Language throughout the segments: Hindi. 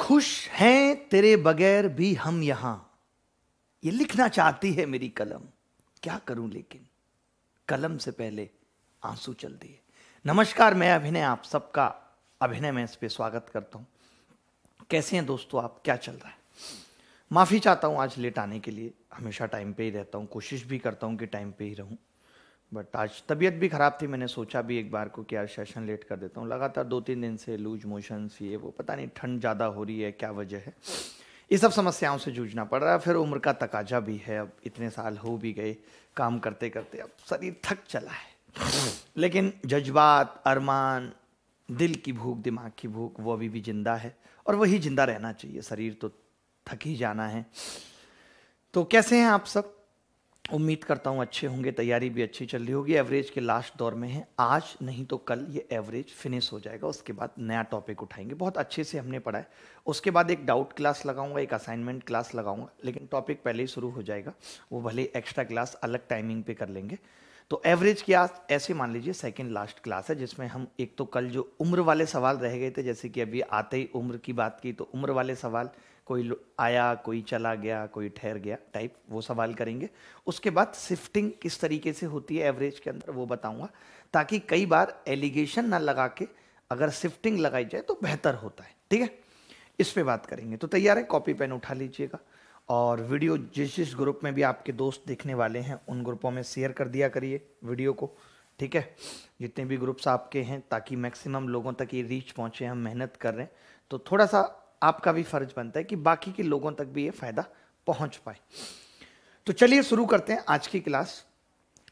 खुश हैं तेरे बगैर भी हम यहां, ये लिखना चाहती है मेरी कलम, क्या करूं लेकिन कलम से पहले आंसू चल दिए। नमस्कार, मैं अभिनय आप सबका अभिनय में इस पे स्वागत करता हूं। कैसे हैं दोस्तों आप, क्या चल रहा है? माफ़ी चाहता हूं आज लेट आने के लिए। हमेशा टाइम पे ही रहता हूं, कोशिश भी करता हूं कि टाइम पे ही रहूं, बट आज तबीयत भी ख़राब थी। मैंने सोचा भी एक बार को कि आज सेशन लेट कर देता हूँ। लगातार 2-3 दिन से लूज मोशंस, ये वो, पता नहीं ठंड ज़्यादा हो रही है, क्या वजह है, ये सब समस्याओं से जूझना पड़ रहा है। फिर उम्र का तकाजा भी है, अब इतने साल हो भी गए काम करते करते, अब शरीर थक चला है, लेकिन जज्बात, अरमान, दिल की भूख, दिमाग की भूख, वो अभी भी जिंदा है और वही जिंदा रहना चाहिए। शरीर तो थक ही जाना है। तो कैसे हैं आप सब? उम्मीद करता हूँ अच्छे होंगे। तैयारी भी अच्छी चल रही होगी। एवरेज के लास्ट दौर में है, आज नहीं तो कल ये एवरेज फिनिश हो जाएगा। उसके बाद नया टॉपिक उठाएंगे। बहुत अच्छे से हमने पढ़ा है। उसके बाद एक डाउट क्लास लगाऊंगा, एक असाइनमेंट क्लास लगाऊंगा, लेकिन टॉपिक पहले ही शुरू हो जाएगा। वो भले एक्स्ट्रा क्लास अलग टाइमिंग पे कर लेंगे। तो एवरेज की आज ऐसे मान लीजिए सेकंड लास्ट क्लास है, जिसमें हम एक तो कल जो उम्र वाले सवाल रह गए थे, जैसे कि अभी आते ही उम्र की बात की, तो उम्र वाले सवाल, कोई आया, कोई चला गया, कोई ठहर गया टाइप, वो सवाल करेंगे। उसके बाद शिफ्टिंग किस तरीके से होती है एवरेज के अंदर, वो बताऊंगा, ताकि कई बार एलिगेशन ना लगा के अगर शिफ्टिंग लगाई जाए तो बेहतर होता है। ठीक है, इस पे बात करेंगे। तो तैयार है? कॉपी पेन उठा लीजिएगा और वीडियो जिस जिस ग्रुप में भी आपके दोस्त देखने वाले हैं उन ग्रुपों में शेयर कर दिया करिए वीडियो को। ठीक है, जितने भी ग्रुप्स आपके हैं, ताकि मैक्सिमम लोगों तक ये रीच पहुंचे। हम मेहनत कर रहे हैं तो थोड़ा सा आपका भी फर्ज बनता है कि बाकी के लोगों तक भी ये फायदा पहुंच पाए। तो चलिए शुरू करते हैं आज की क्लास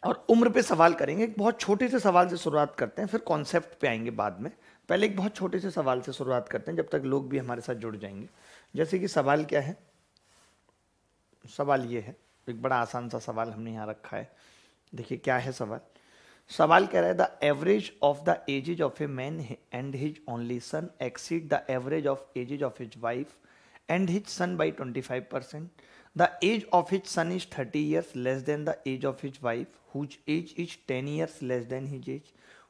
और उम्र पे सवाल करेंगे। एक बहुत छोटे से सवाल से शुरुआत करते हैं, फिर कॉन्सेप्ट पे आएंगे बाद में। पहले एक बहुत छोटे से सवाल से शुरुआत करते हैं, जब तक लोग भी हमारे साथ जुड़ जाएंगे। जैसे कि सवाल क्या है? सवाल ये है, एक बड़ा आसान सा सवाल हमने यहाँ रखा है। देखिए क्या है सवाल। सवाल कह रहा है, the average of the ages of a man and his only son exceed the average of ages of his wife and his son by 25%. The age of his son is 30 years less than the age of his wife whose age is 10 years less than his age.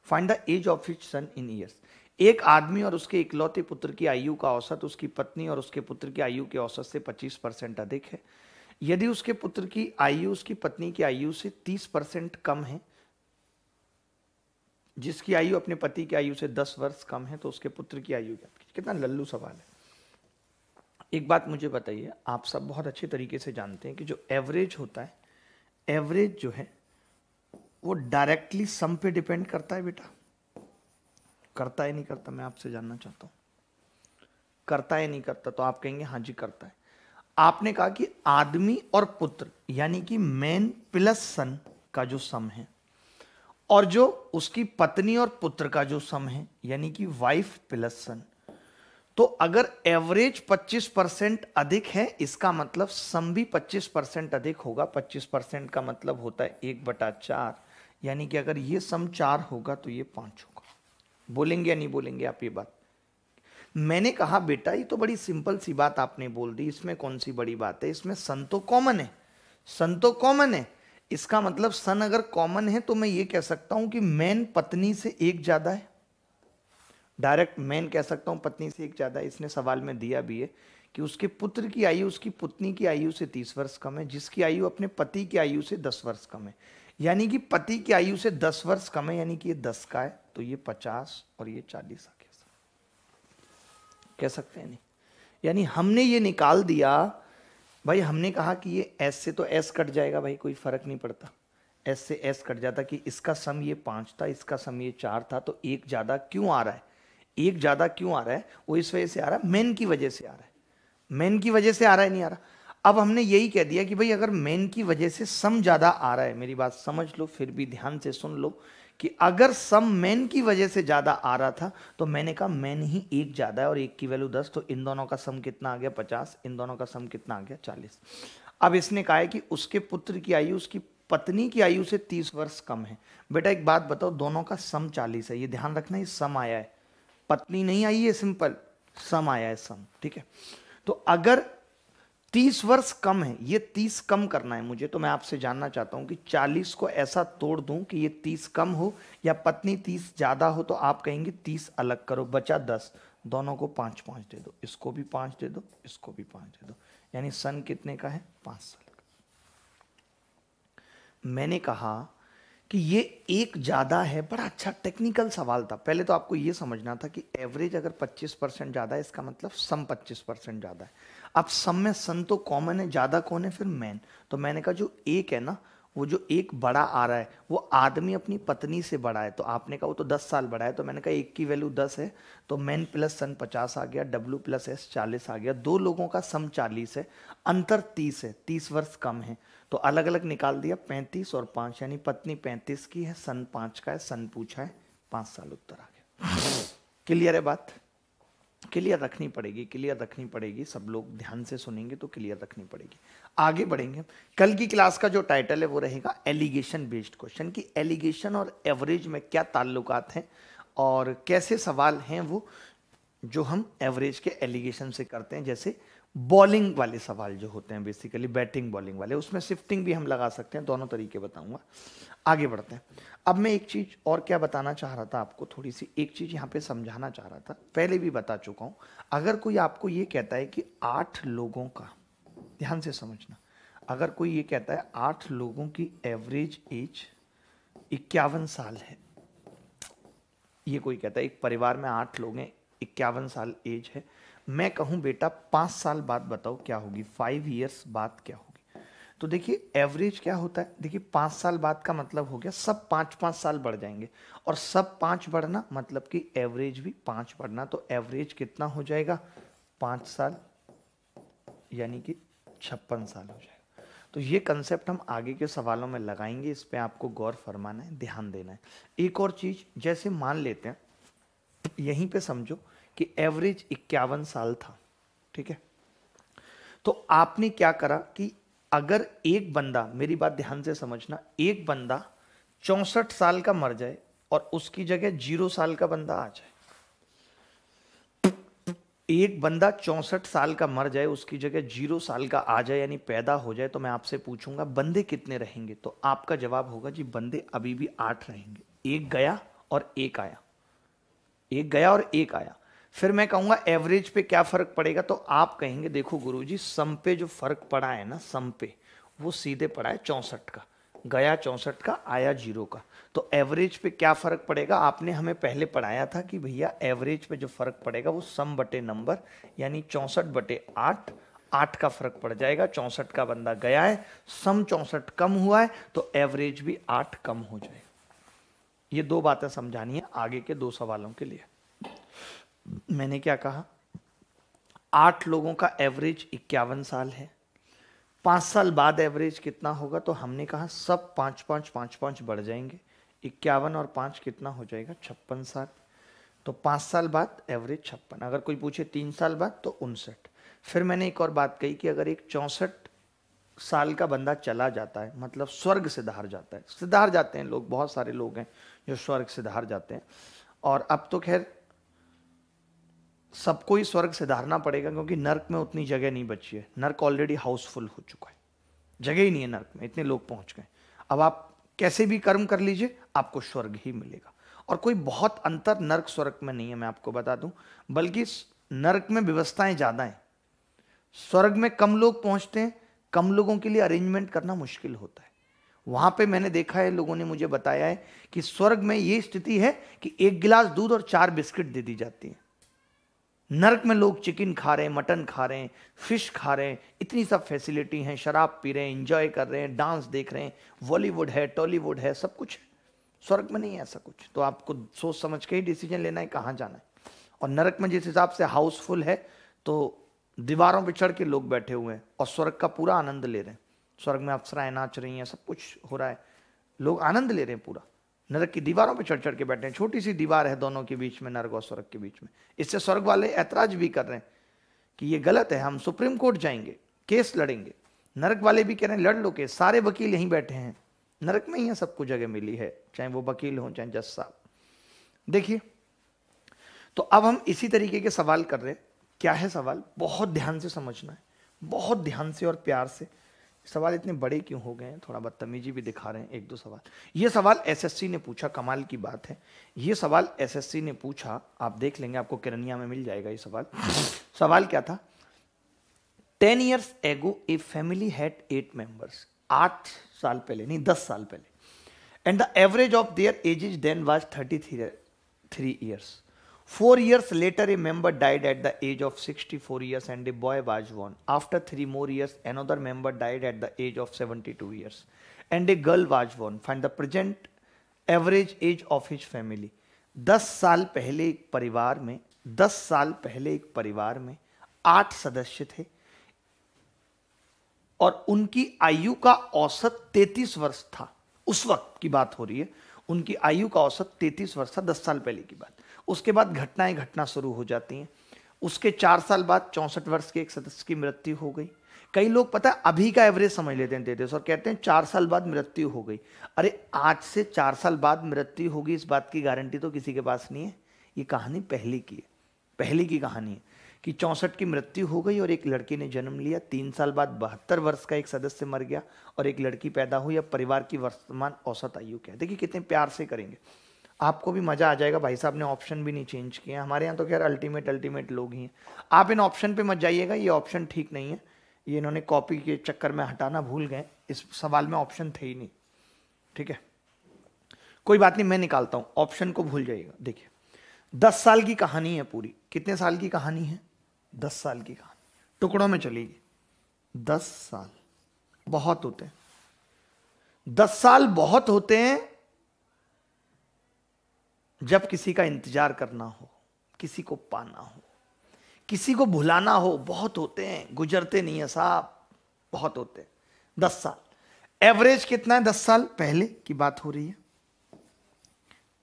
Find the age of his son in years. एक आदमी और उसके इकलौते पुत्र की आयु का औसत उसकी पत्नी और उसके पुत्र की आयु के औसत से 25% अधिक है। यदि उसके पुत्र की आयु उसकी पत्नी की आयु से 30% कम है, जिसकी आयु अपने पति की आयु से 10 वर्ष कम है, तो उसके पुत्र की आयु क्या? कितना लल्लू सवाल है। एक बात मुझे बताइए, आप सब बहुत अच्छे तरीके से जानते हैं कि जो एवरेज होता है, एवरेज जो है वो डायरेक्टली सम पे डिपेंड करता है बेटा। करता है नहीं करता? मैं आपसे जानना चाहता हूं, करता है नहीं करता? तो आप कहेंगे हाँ जी करता है। आपने कहा कि आदमी और पुत्र यानी कि मैन प्लस सन का जो सम है, और जो उसकी पत्नी और पुत्र का जो सम है यानी कि वाइफ प्लस सन, तो अगर एवरेज 25% अधिक है, इसका मतलब सम भी 25% अधिक होगा। 25% का मतलब होता है 1/4, यानी कि अगर ये सम 4 होगा तो ये 5 होगा। बोलेंगे या नहीं बोलेंगे आप ये बात? मैंने कहा बेटा ये तो बड़ी सिंपल सी बात आपने बोल दी, इसमें कौन सी बड़ी बात है? इसमें सन तो कॉमन है, सन तो कॉमन है। इसका मतलब सन अगर कॉमन है तो मैं ये कह सकता हूं कि मैन पत्नी से एक ज्यादा है। डायरेक्ट मैन कह सकता हूं पत्नी से एक ज्यादा है। इसने सवाल में दिया भी है कि उसके पुत्र की आयु उसकी पत्नी की आयु से 30 वर्ष कम है, जिसकी आयु अपने पति की आयु से 10 वर्ष कम है। यानी कि पति की आयु से 10 वर्ष कम है, यानी कि ये 10 का है, तो ये 50 और ये 40 आ गया। कह सकते हैं नहीं? यानी हमने ये निकाल दिया भाई। हमने कहा कि ये एस से तो एस कट जाएगा भाई, कोई फर्क नहीं पड़ता, एस से एस कट जाता कि इसका सम ये 5 था, इसका सम ये 4 था, तो एक ज्यादा क्यों आ रहा है? एक ज्यादा क्यों आ रहा है? वो इस वजह से आ रहा है, मेन की वजह से आ रहा है। मेन की वजह से आ रहा है, नहीं आ रहा। अब हमने यही कह दिया कि भाई अगर मेन की वजह से सम ज्यादा आ रहा है, मेरी बात समझ लो, फिर भी ध्यान से सुन लो, कि अगर सम मेन की वजह से ज्यादा आ रहा था तो मैंने कहा मेन ही एक ज्यादा है और एक की वैल्यू 10, तो इन दोनों का सम कितना आ गया? 50। इन दोनों का सम कितना आ गया? 40। अब इसने कहा है कि उसके पुत्र की आयु उसकी पत्नी की आयु से 30 वर्ष कम है। बेटा एक बात बताओ, दोनों का सम 40 है, ये ध्यान रखना, ये सम आया है, पत्नी नहीं आई है, सिंपल सम आया है, सम। ठीक है, तो अगर 30 वर्ष कम है, ये 30 कम करना है मुझे, तो मैं आपसे जानना चाहता हूं कि 40 को ऐसा तोड़ दूं कि ये 30 कम हो या पत्नी 30 ज्यादा हो, तो आप कहेंगे 30 अलग करो, बचा 10, दोनों को 5 5 दे दो, इसको भी 5 दे दो, इसको भी 5 दे दो, यानी सन कितने का है? 5 साल का। मैंने कहा कि ये एक ज्यादा है, बड़ा अच्छा टेक्निकल सवाल था। पहले तो आपको ये समझना था कि एवरेज अगर 25% ज्यादा है, इसका मतलब सम 25% ज्यादा है। अब सम में सन तो कॉमन है, ज्यादा कौन है फिर? मैन। तो मैंने कहा जो एक है ना, वो जो एक बड़ा आ रहा है वो आदमी अपनी पत्नी से बड़ा है, तो आपने कहा वो तो 10 साल बड़ा है, तो मैंने कहा एक की वैल्यू 10 है, तो मैन प्लस सन 50 आ गया, डब्ल्यू प्लस एस 40 आ गया। दो लोगों का सम 40 है, अंतर 30 है, 30 वर्ष कम है, तो अलग अलग निकाल दिया, 35 और 5, यानी पत्नी 35 की है, सन 5 का है, सन पूछा है, 5 साल उत्तर आ गया। क्लियर है बात? क्लियर रखनी पड़ेगी, क्लियर रखनी पड़ेगी, सब लोग ध्यान से सुनेंगे तो क्लियर रखनी पड़ेगी। आगे बढ़ेंगे। कल की क्लास का जो टाइटल है वो रहेगा एलिगेशन बेस्ड क्वेश्चन, कि एलिगेशन और एवरेज में क्या ताल्लुकात हैं और कैसे सवाल हैं वो जो हम एवरेज के एलिगेशन से करते हैं। जैसे बॉलिंग वाले सवाल जो होते हैं, बेसिकली बैटिंग बॉलिंग वाले, उसमें शिफ्टिंग भी हम लगा सकते हैं, दोनों तरीके बताऊंगा। आगे बढ़ते हैं। अब मैं एक चीज और क्या बताना चाह रहा था आपको, थोड़ी सी एक चीज यहां पे समझाना चाह रहा था, पहले भी बता चुका हूं। अगर कोई आपको ये कहता है कि 8 लोगों का, ध्यान से समझना, अगर कोई ये कहता है 8 लोगों की एवरेज एज 51 साल है, ये कोई कहता है एक परिवार में 8 लोग हैं, 51 साल एज है, मैं कहूं बेटा 5 साल बाद बताओ क्या होगी, 5 ईयर्स बाद क्या होगी। तो देखिए एवरेज क्या होता है, देखिए 5 साल बाद का मतलब हो गया सब 5-5 साल बढ़ जाएंगे, और सब 5 बढ़ना मतलब कि एवरेज भी 5 बढ़ना, तो एवरेज कितना हो जाएगा? 5 साल, यानी कि 56 साल हो जाएगा। तो ये कंसेप्ट हम आगे के सवालों में लगाएंगे, इस पे आपको गौर फरमाना है, ध्यान देना है। एक और चीज, जैसे मान लेते हैं यहीं पे समझो कि एवरेज 51 साल था, ठीक है, तो आपने क्या करा कि अगर एक बंदा, मेरी बात ध्यान से समझना, एक बंदा 64 साल का मर जाए और उसकी जगह 0 साल का बंदा आ जाए, एक बंदा 64 साल का मर जाए, उसकी जगह 0 साल का आ जाए, यानी पैदा हो जाए, तो मैं आपसे पूछूंगा बंदे कितने रहेंगे? तो आपका जवाब होगा जी बंदे अभी भी 8 रहेंगे, एक गया और एक आया, एक गया और एक आया। फिर मैं कहूंगा एवरेज पे क्या फर्क पड़ेगा, तो आप कहेंगे देखो गुरुजी सम पे जो फर्क पड़ा है ना, सम पे वो सीधे पड़ा है 64 का, गया 64 का, आया 0 का, तो एवरेज पे क्या फर्क पड़ेगा? आपने हमें पहले पढ़ाया था कि भैया एवरेज पे जो फर्क पड़ेगा वो सम बटे नंबर, यानी 64 बटे 8, 8 का फर्क पड़ जाएगा, 64 का बंदा गया है, सम 64 कम हुआ है, तो एवरेज भी 8 कम हो जाएगा। ये दो बातें समझानी है आगे के दो सवालों के लिए। मैंने क्या कहा, 8 लोगों का एवरेज 51 साल है, 5 साल बाद एवरेज कितना होगा, तो हमने कहा सब 5-5 बढ़ जाएंगे, 51 और 5 कितना हो जाएगा? 56 साल, तो 5 साल बाद एवरेज 56। अगर कोई पूछे 3 साल बाद तो 59। फिर मैंने एक और बात कही कि अगर एक 64 साल का बंदा चला जाता है, मतलब स्वर्ग सिधार जाता है, सिधार जाते हैं लोग, बहुत सारे लोग हैं जो स्वर्ग सिधार जाते हैं, और अब तो खैर सबको ही स्वर्ग सिधारना पड़ेगा क्योंकि नर्क में उतनी जगह नहीं बची है, नर्क ऑलरेडी हाउसफुल हो चुका है, जगह ही नहीं है नर्क में, इतने लोग पहुंच गए। अब आप कैसे भी कर्म कर लीजिए आपको स्वर्ग ही मिलेगा, और कोई बहुत अंतर नर्क स्वर्ग में नहीं है, मैं आपको बता दूं, बल्कि नर्क में व्यवस्थाएं ज्यादा हैं, स्वर्ग में कम लोग पहुंचते हैं, कम लोगों के लिए अरेंजमेंट करना मुश्किल होता है। वहां पे मैंने देखा है, लोगों ने मुझे बताया है कि स्वर्ग में यह स्थिति है कि 1 गिलास दूध और 4 बिस्किट दे दी जाती है। नर्क में लोग चिकन खा रहे हैं, मटन खा रहे हैं, फिश खा रहे हैं, इतनी सब फैसिलिटी हैं, शराब पी रहे हैं, एंजॉय कर रहे हैं, डांस देख रहे हैं, बॉलीवुड है, टॉलीवुड है, सब कुछ है। स्वर्ग में नहीं है ऐसा कुछ, तो आपको सोच समझ के ही डिसीजन लेना है कहाँ जाना है। और नरक में जिस हिसाब से हाउसफुल है, तो दीवारों पर चढ़ के लोग बैठे हुए हैं और स्वर्ग का पूरा आनंद ले रहे हैं। स्वर्ग में अप्सराएं नाच रही हैं, सब कुछ हो रहा है, लोग आनंद ले रहे हैं पूरा। नरक की दीवारों पे चढ़ चढ़ के बैठे हैं, छोटी सी दीवार है दोनों के बीच में, नरक और स्वर्ग के बीच में। इससे स्वर्ग वाले ऐतराज भी कर रहे हैं कि ये गलत है, हम सुप्रीम कोर्ट जाएंगे, केस लड़ेंगे। नरक वाले भी कह रहे हैं लड़ लो केस, सारे वकील यहीं बैठे हैं, नरक में ही है, सबको जगह मिली है, चाहे वो वकील हो चाहे जज साहब। देखिए, तो अब हम इसी तरीके के सवाल कर रहे हैं। क्या है सवाल, बहुत ध्यान से समझना है, बहुत ध्यान से और प्यार से, सवाल इतने बड़े क्यों हो गए हैं, थोड़ा बदतमीजी भी दिखा रहे हैं एक दो सवाल। ये सवाल एसएससी ने पूछा, कमाल की बात है, ये सवाल एसएससी ने पूछा, आप देख लेंगे, आपको किरनिया में मिल जाएगा ये सवाल। सवाल क्या था? 10 years ago a family had 8 members, 8 साल पहले नहीं 10 साल पहले, and the average of their ages then was 33 years. 4 years later a member died at the age of 64 years and a boy was born. After 3 more years another member died at the age of 72 years and a girl was born. Find the present average age of his family. 10 साल पहले एक परिवार में 10 साल पहले एक परिवार में 8 सदस्य थे और उनकी आयु का औसत 33 वर्ष था। उस वक्त की बात हो रही है, उनकी आयु का औसत 33 वर्ष था, 10 साल पहले की बात। उसके बाद घटनाएं घटना शुरू हो जाती हैं। उसके 4 साल बाद 64 वर्ष के एक सदस्य की मृत्यु हो गई। कई लोग पता है अभी का एवरेज समझ लेते हैं 33 और कहते हैं 4 साल बाद मृत्यु हो गई। अरे आज से 4 साल बाद मृत्यु होगी इस बात की गारंटी तो किसी के पास नहीं है। ये कहानी पहले की है, पहले की कहानी है कि 64 की मृत्यु हो गई और एक लड़के ने जन्म लिया। 3 साल बाद 72 वर्ष का एक सदस्य मर गया और एक लड़की पैदा हुई। अब परिवार की वर्तमान औसत आयु क्या है? देखिए कितने प्यार से करेंगे, आपको भी मजा आ जाएगा। भाई साहब ने ऑप्शन भी नहीं चेंज किए, हमारे यहाँ तो खैर अल्टीमेट लोग ही हैं। आप इन ऑप्शन पे मत जाइएगा, ये ऑप्शन ठीक नहीं है, ये इन्होंने कॉपी के चक्कर में हटाना भूल गए। इस सवाल में ऑप्शन थे ही नहीं, ठीक है, कोई बात नहीं, मैं निकालता हूं, ऑप्शन को भूल जाइएगा। देखिए 10 साल की कहानी है पूरी। कितने साल की कहानी है? 10 साल की कहानी, टुकड़ों में चलेगी। 10 साल बहुत होते हैं, 10 साल बहुत होते हैं जब किसी का इंतजार करना हो, किसी को पाना हो, किसी को भुलाना हो। बहुत होते हैं, गुजरते नहीं है साहब, बहुत होते हैं। 10 साल एवरेज कितना है? 10 साल पहले की बात हो रही है,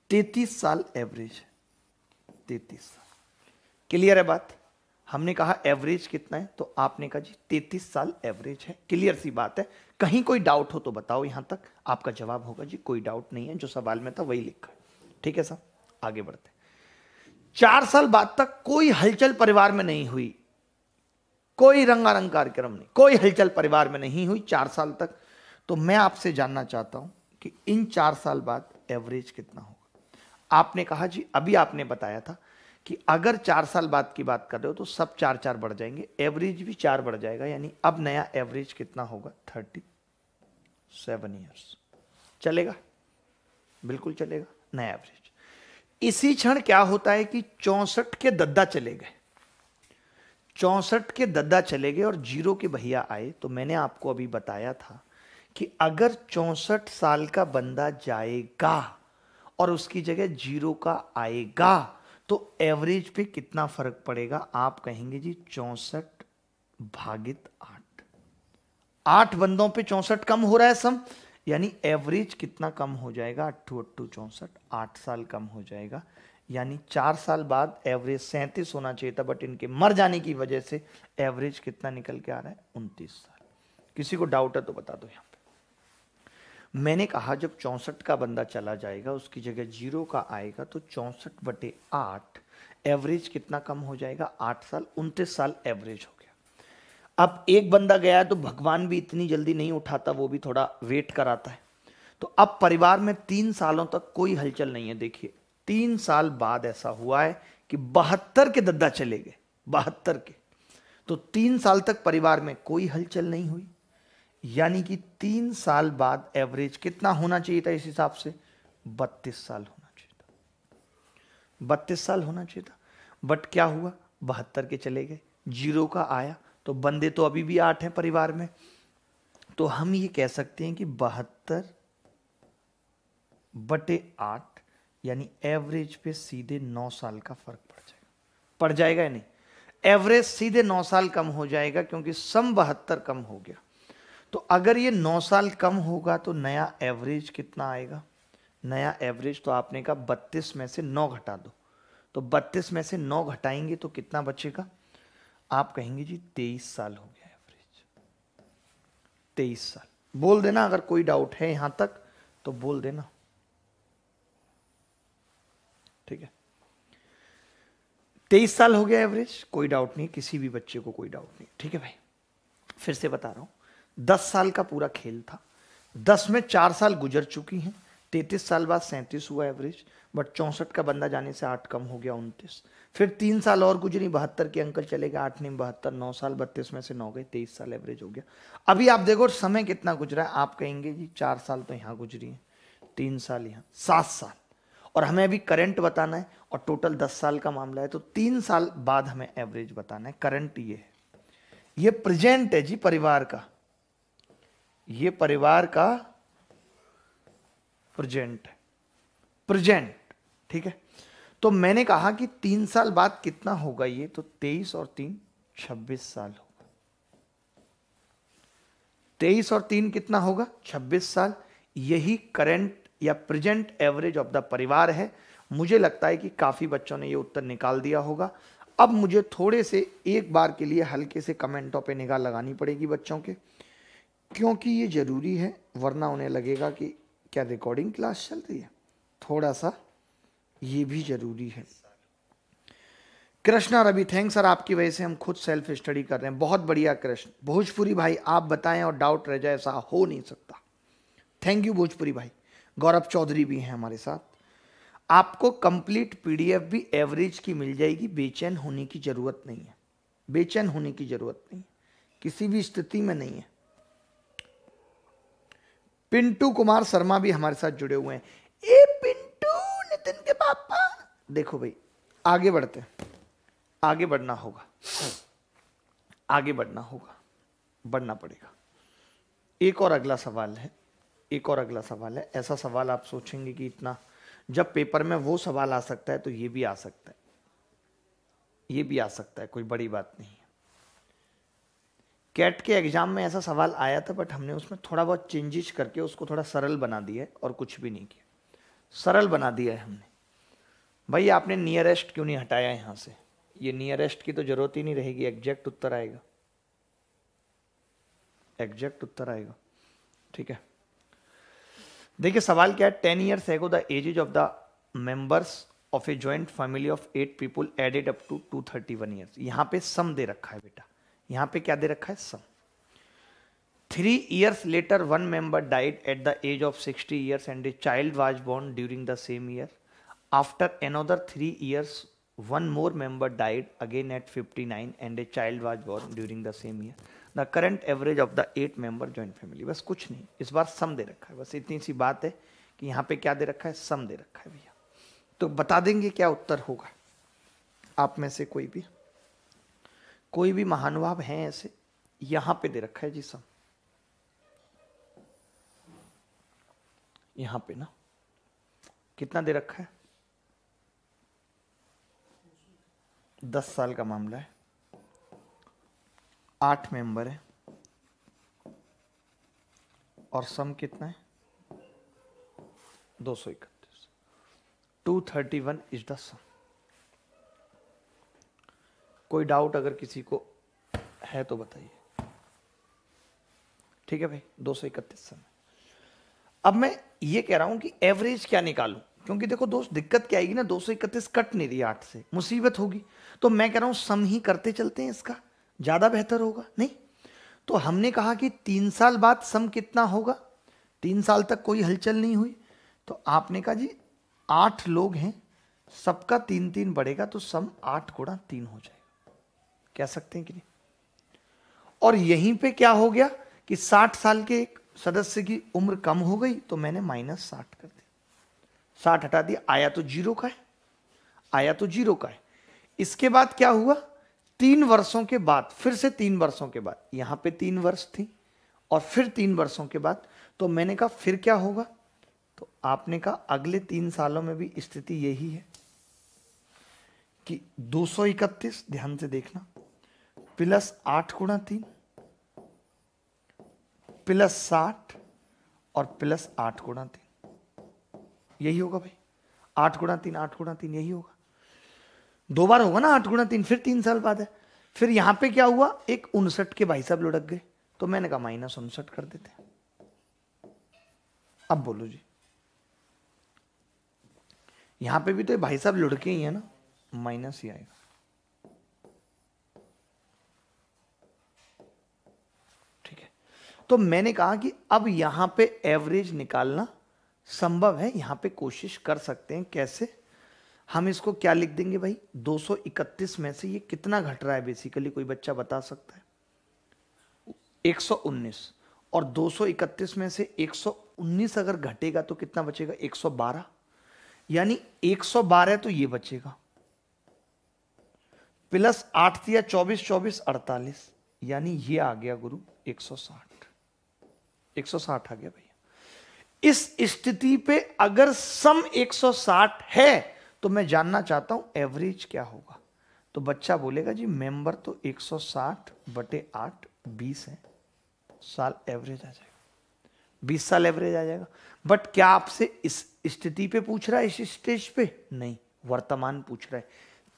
33 साल एवरेज है, 33 साल। क्लियर है बात? हमने कहा एवरेज कितना है तो आपने कहा जी 33 साल एवरेज है। क्लियर सी बात है। कहीं कोई डाउट हो तो बताओ, यहां तक आपका जवाब होगा जी कोई डाउट नहीं है, जो सवाल में था वही लिखा है। ठीक है साहब, आगे बढ़ते। 4 साल बाद तक कोई हलचल परिवार में नहीं हुई, कोई रंगारंग कार्यक्रम नहीं, कोई हलचल परिवार में नहीं हुई 4 साल तक। तो मैं आपसे जानना चाहता हूं कि इन 4 साल बाद एवरेज कितना होगा? आपने कहा जी, अभी आपने बताया था कि अगर 4 साल बाद की बात कर रहे हो तो सब 4 बढ़ जाएंगे, एवरेज भी 4 बढ़ जाएगा, यानी अब नया एवरेज कितना होगा? 37 ईयर्स। चलेगा? बिल्कुल चलेगा, नया एवरेज। इसी क्षण क्या होता है कि 64 के दद्दा चले गए, 64 के दद्दा चले गए और 0 के भैया आए। तो मैंने आपको अभी बताया था कि अगर 64 साल का बंदा जाएगा और उसकी जगह 0 का आएगा तो एवरेज पे कितना फर्क पड़ेगा? आप कहेंगे जी 64 भागित 8। 8 बंदों पे 64 कम हो रहा है सम, यानी एवरेज कितना कम हो जाएगा? 8 8 64, 8 साल कम हो जाएगा। यानी 4 साल बाद एवरेज 37 होना चाहिए था, बट इनके मर जाने की वजह से एवरेज कितना निकल के आ रहा है? 29 साल। किसी को डाउट है तो बता दो। यहां पे मैंने कहा जब 64 का बंदा चला जाएगा उसकी जगह 0 का आएगा तो 64/8 एवरेज कितना कम हो जाएगा? 8 साल, 29 साल एवरेज हो गया। अब एक बंदा गया तो भगवान भी इतनी जल्दी नहीं उठाता, वो भी थोड़ा वेट कराता है। तो अब परिवार में 3 सालों तक कोई हलचल नहीं है। देखिए 3 साल बाद ऐसा हुआ है कि 72 के दद्दा चले गए, 72 के। तो 3 साल तक परिवार में कोई हलचल नहीं हुई, यानी कि 3 साल बाद एवरेज कितना होना चाहिए था? इस हिसाब से 32 साल होना चाहिए था, 32 साल होना चाहिए था। बट क्या हुआ? 72 के चले गए, 0 का आया, तो बंदे तो अभी भी 8 हैं परिवार में। तो हम ये कह सकते हैं कि 72/8 यानी एवरेज पे सीधे 9 साल का फर्क पड़ जाएगा या नहीं? एवरेज सीधे 9 साल कम हो जाएगा क्योंकि सम 72 कम हो गया। तो अगर ये 9 साल कम होगा तो नया एवरेज कितना आएगा? नया एवरेज तो आपने कहा 32 में से 9 घटा दो, तो 32 में से 9 घटाएंगे तो कितना बचेगा? आप कहेंगे जी 23 साल हो गया एवरेज, 23 साल। बोल देना अगर कोई डाउट है यहां तक तो बोल देना, ठीक है। 23 साल हो गया एवरेज, कोई डाउट नहीं, किसी भी बच्चे को कोई डाउट नहीं, ठीक है भाई। फिर से बता रहा हूं, 10 साल का पूरा खेल था। 10 में 4 साल गुजर चुकी हैं, 33 साल बाद 37 हुआ एवरेज, बट 64 का बंदा जाने से 8 कम हो गया 29। फिर 3 साल और गुजरी, 72 के अंकल चले गए, 8 नहीं 72, 9 साल, 32 में से 9 गए, 23 साल एवरेज हो गया। अभी आप देखो समय कितना गुजरा है, आप कहेंगे जी 4 साल तो यहाँ गुजरी है, 3 साल यहाँ, 7 साल, और हमें अभी करंट बताना है और टोटल 10 साल का मामला है, तो 3 साल बाद हमें एवरेज बताना है। करंट ये है, ये प्रेजेंट है जी परिवार का, ये परिवार का प्रेजेंट है, प्रेजेंट, ठीक है। तो मैंने कहा कि 3 साल बाद कितना होगा ये, तो 23 और 3 26 साल होगा। 23 और 3 कितना होगा, 26 साल। यही करंट या प्रेजेंट एवरेज ऑफ द परिवार है। मुझे लगता है कि काफी बच्चों ने ये उत्तर निकाल दिया होगा। अब मुझे थोड़े से एक बार के लिए हल्के से कमेंटों पे निगाह लगानी पड़ेगी बच्चों के, क्योंकि ये जरूरी है, वरना उन्हें लगेगा कि क्या रिकॉर्डिंग क्लास चल रही है। थोड़ा सा ये भी जरूरी है। कृष्णा रवि, थैंक्स सर, आपकी वजह से हम खुद सेल्फ स्टडी कर रहे हैं। बहुत बढ़िया कृष्ण। भोजपुरी भाई, आप बताएं और डाउट रह जाए, ऐसा हो नहीं सकता। थैंक यू भोजपुरी भाई। गौरव चौधरी भी हैं हमारे साथ। आपको कंप्लीट पीडीएफ भी एवरेज की मिल जाएगी, बेचैन होने की जरूरत नहीं है, बेचैन होने की जरूरत नहीं है, किसी भी स्थिति में नहीं है। पिंटू कुमार शर्मा भी हमारे साथ जुड़े हुए हैं। ए पिंटू, नितिन के पापा। देखो भाई, आगे बढ़ते हैं, आगे बढ़ना होगा, आगे बढ़ना होगा, बढ़ना पड़ेगा। एक और अगला सवाल है, एक और अगला सवाल है। ऐसा सवाल आप सोचेंगे कि इतना, जब पेपर में वो सवाल आ सकता है तो ये भी आ सकता है, ये भी आ सकता है, कोई बड़ी बात नहीं है। कैट के एग्जाम में ऐसा सवाल आया था, बट हमने उसमें थोड़ा बहुत चेंजेस करके उसको थोड़ा सरल बना दिया है, और कुछ भी नहीं किया, सरल बना दिया है हमने। भाई आपने नियरेस्ट क्यों नहीं हटाया यहां से, ये नियरेस्ट की तो जरूरत ही नहीं रहेगी, एग्जैक्ट उत्तर आएगा, एग्जैक्ट उत्तर आएगा, ठीक है। देखिए सवाल क्या है, 10 years ago the ages of the members of a joint family of 8 people added up to 231 years। यहां पे सम दे रखा है बेटा, यहां पे क्या दे रखा है, sum. 3 years later one member died at the age of 60 years and a child was born during the same year. After another 3 years one more member died again at 59 and a child was born during the same year. The current average of the 8 member joint family। बस कुछ नहीं, इस बार सम दे रखा है, बस इतनी सी बात है कि यहाँ पे क्या दे रखा है, सम दे रखा है भैया। तो बता देंगे क्या उत्तर होगा आप में से कोई भी महानुभाव हैं ऐसे, यहाँ पे दे रखा है जी सम, यहाँ पे ना कितना दे रखा है, 10 साल का मामला है, 8 मेंबर है, और सम कितना है, 231। 231 इज द सम। कोई डाउट अगर किसी को है तो बताइए, ठीक है भाई, 231 सम। अब मैं ये कह रहा हूं कि एवरेज क्या निकालूं, क्योंकि देखो दोस्त दिक्कत क्या आएगी ना, 231 कट नहीं रही 8 से, मुसीबत होगी। तो मैं कह रहा हूं सम ही करते चलते हैं, इसका ज्यादा बेहतर होगा। नहीं तो हमने कहा कि 3 साल बाद सम कितना होगा, 3 साल तक कोई हलचल नहीं हुई, तो आपने कहा जी 8 लोग हैं, सबका 3-3 बढ़ेगा, तो सम 8 गुणा 3 हो जाएगा, कह सकते हैं कि नहीं। और यहीं पे क्या हो गया कि 60 साल के एक सदस्य की उम्र कम हो गई, तो मैंने -60 कर दिया, 60 हटा दिया, आया तो 0 का है, आया तो 0 का है। इसके बाद क्या हुआ, 3 वर्षों के बाद, फिर से 3 वर्षों के बाद, यहां पे 3 वर्ष थी और फिर 3 वर्षों के बाद, तो मैंने कहा फिर क्या होगा, तो आपने कहा अगले 3 सालों में भी स्थिति यही है कि 231, ध्यान से देखना, प्लस 8 गुणा 3 प्लस 60 और प्लस 8 गुणा 3, यही होगा भाई, 8 गुणा 3 8 गुणा 3, यही होगा। 2 बार होगा ना 8 गुणा 3, फिर 3 साल बाद है। फिर यहां पे क्या हुआ, एक 59 के भाई साहब लुढ़क गए, तो मैंने कहा -59 कर देते। अब बोलो जी, यहां पे भी तो भाई साहब लुढ़के ही है ना, माइनस ही आएगा। तो मैंने कहा कि अब यहां पे एवरेज निकालना संभव है, यहां पे कोशिश कर सकते हैं। कैसे? हम इसको क्या लिख देंगे भाई, 231 में से ये कितना घट रहा है बेसिकली, कोई बच्चा बता सकता है? 119। और 231 में से 119 अगर घटेगा तो कितना बचेगा? 112। यानी 112 तो ये बचेगा, प्लस 8 या 24, 24 48, यानी ये आ गया गुरु 160। 160 आ गया भैया। इस स्थिति पे अगर सम 160 है तो मैं जानना चाहता हूं एवरेज क्या होगा। तो बच्चा बोलेगा जी मेंबर तो 160 बटे 8 20 है, साल एवरेज आ जाएगा, 20 साल एवरेज आ जाएगा। बट क्या आपसे इस स्थिति पे पूछ रहा है, इस स्टेज पे? नहीं, वर्तमान पूछ रहा है।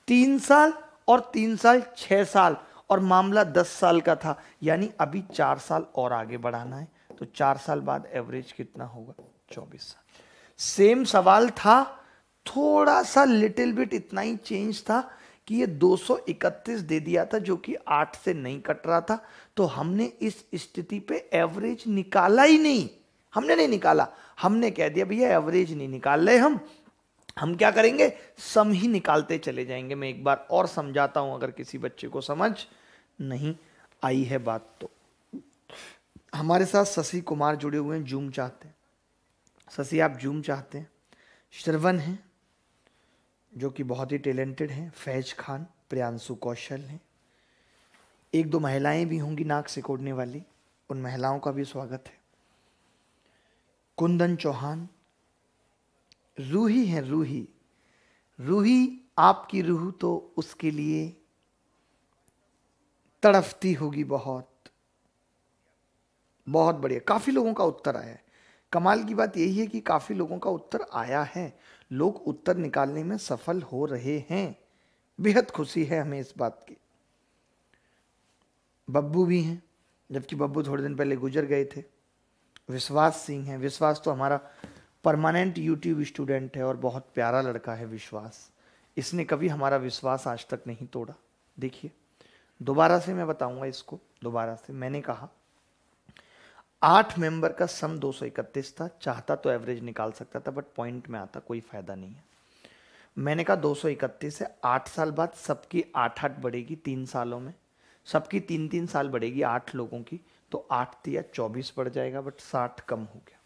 3 साल और 3 साल 6 साल, और मामला 10 साल का था, यानी अभी 4 साल और आगे बढ़ाना है। तो 4 साल बाद एवरेज कितना होगा? 24 साल। सेम सवाल था, थोड़ा सा लिटिल बिट इतना ही चेंज था कि ये 231 दे दिया था जो कि 8 से नहीं कट रहा था। तो हमने इस स्थिति पे एवरेज निकाला ही नहीं, हमने नहीं निकाला, हमने कह दिया भैया एवरेज नहीं निकाल रहे हम क्या करेंगे, सम ही निकालते चले जाएंगे। मैं एक बार और समझाता हूं अगर किसी बच्चे को समझ नहीं आई है बात तो। हमारे साथ शशि कुमार जुड़े हुए हैं, जूम चाहते हैं। शशि आप जूम चाहते हैं। श्रवण हैं जो कि बहुत ही टैलेंटेड हैं, फैज खान, प्रियांशु कौशल हैं, एक दो महिलाएं भी होंगी नाक सिकोड़ने वाली, उन महिलाओं का भी स्वागत है। कुंदन चौहान, रूही है, रूही, रूही आपकी रूह तो उसके लिए तड़फती होगी बहुत। बहुत बढ़िया, काफी लोगों का उत्तर आया है। कमाल की बात यही है कि काफी लोगों का उत्तर आया है, लोग उत्तर निकालने में सफल हो रहे हैं, बेहद खुशी है हमें इस बात की। बब्बू भी हैं, जबकि बब्बू थोड़े दिन पहले गुजर गए थे। विश्वास सिंह है, विश्वास तो हमारा परमानेंट यूट्यूब स्टूडेंट है और बहुत प्यारा लड़का है विश्वास, इसने कभी हमारा विश्वास आज तक नहीं तोड़ा। देखिए दोबारा से मैं बताऊंगा इसको, दोबारा से मैंने कहा 8 मेंबर का सम 231 था, चाहता तो एवरेज निकाल सकता था बट पॉइंट में आता कोई फायदा नहीं है। मैंने कहा 231 है, 8 साल बाद सबकी 8-8 बढ़ेगी 3 सालों में, सबकी 3-3 साल बढ़ेगी 8 लोगों की, तो 8 या 24 बढ़ जाएगा बट 60 कम हो गया।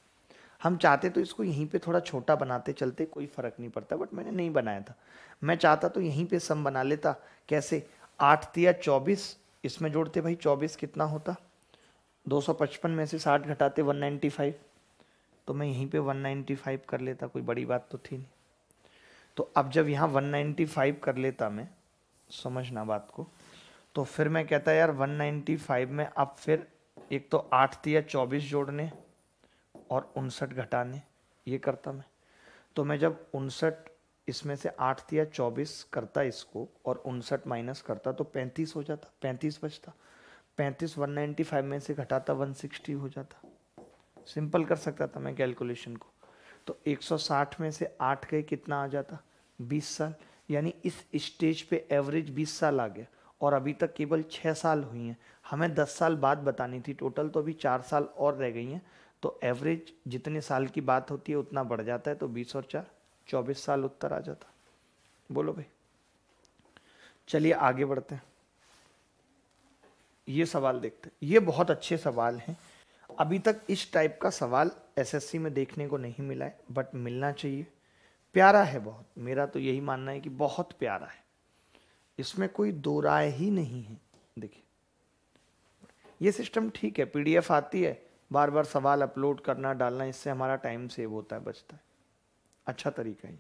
हम चाहते तो इसको यहीं पे थोड़ा छोटा बनाते चलते, कोई फर्क नहीं पड़ता, बट मैंने नहीं बनाया था। मैं चाहता तो यहीं पे सम बना लेता। कैसे? 8 या 24, इसमें जोड़ते भाई 24 कितना होता, 255 में से 60 घटाते 195, तो मैं यहीं पे 195 कर लेता, कोई बड़ी बात तो थी नहीं। तो अब जब यहाँ 195 कर लेता मैं, समझना बात को, तो फिर मैं कहता यार 195 में अब फिर एक तो 8 या 24 जोड़ने और 59 घटाने, ये करता मैं। तो मैं जब 59 इसमें से 8 या 24 करता इसको और 59 माइनस करता तो 35 हो जाता, 35 बचता, 35 195 में से घटाता 160 हो जाता। सिंपल कर सकता था मैं कैलकुलेशन को। तो 160 में से 8 गए कितना आ जाता, 20 साल। यानी इस स्टेज पे एवरेज 20 साल आ गया और अभी तक केवल 6 साल हुई हैं, हमें 10 साल बाद बतानी थी टोटल, तो अभी 4 साल और रह गई हैं। तो एवरेज जितने साल की बात होती है उतना बढ़ जाता है, तो 20 और 4 24 साल उत्तर आ जाता। बोलो भाई, चलिए आगे बढ़ते हैं। ये सवाल देखते हैं, ये बहुत अच्छे सवाल हैं। अभी तक इस टाइप का सवाल एसएससी में देखने को नहीं मिला है, बट मिलना चाहिए। प्यारा है बहुत, मेरा तो यही मानना है कि बहुत प्यारा है, इसमें कोई दो राय ही नहीं है। देखिए ये सिस्टम ठीक है, पीडीएफ आती है, बार बार सवाल अपलोड करना डालना, इससे हमारा टाइम सेव होता है, बचता है, अच्छा तरीका है ये।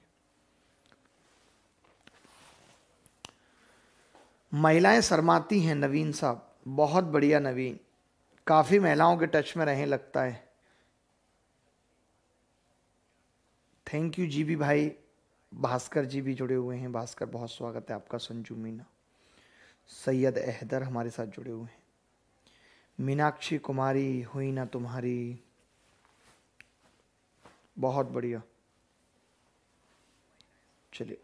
महिलाएं शर्माती हैं, नवीन साहब, बहुत बढ़िया नवीन, काफी महिलाओं के टच में रहे लगता है। थैंक यू जीबी भाई। भास्कर जी भी जुड़े हुए हैं, भास्कर बहुत स्वागत है आपका। संजू मीना, सैयद अहदर हमारे साथ जुड़े हुए हैं। मीनाक्षी कुमारी, हुई ना तुम्हारी, बहुत बढ़िया। चलिए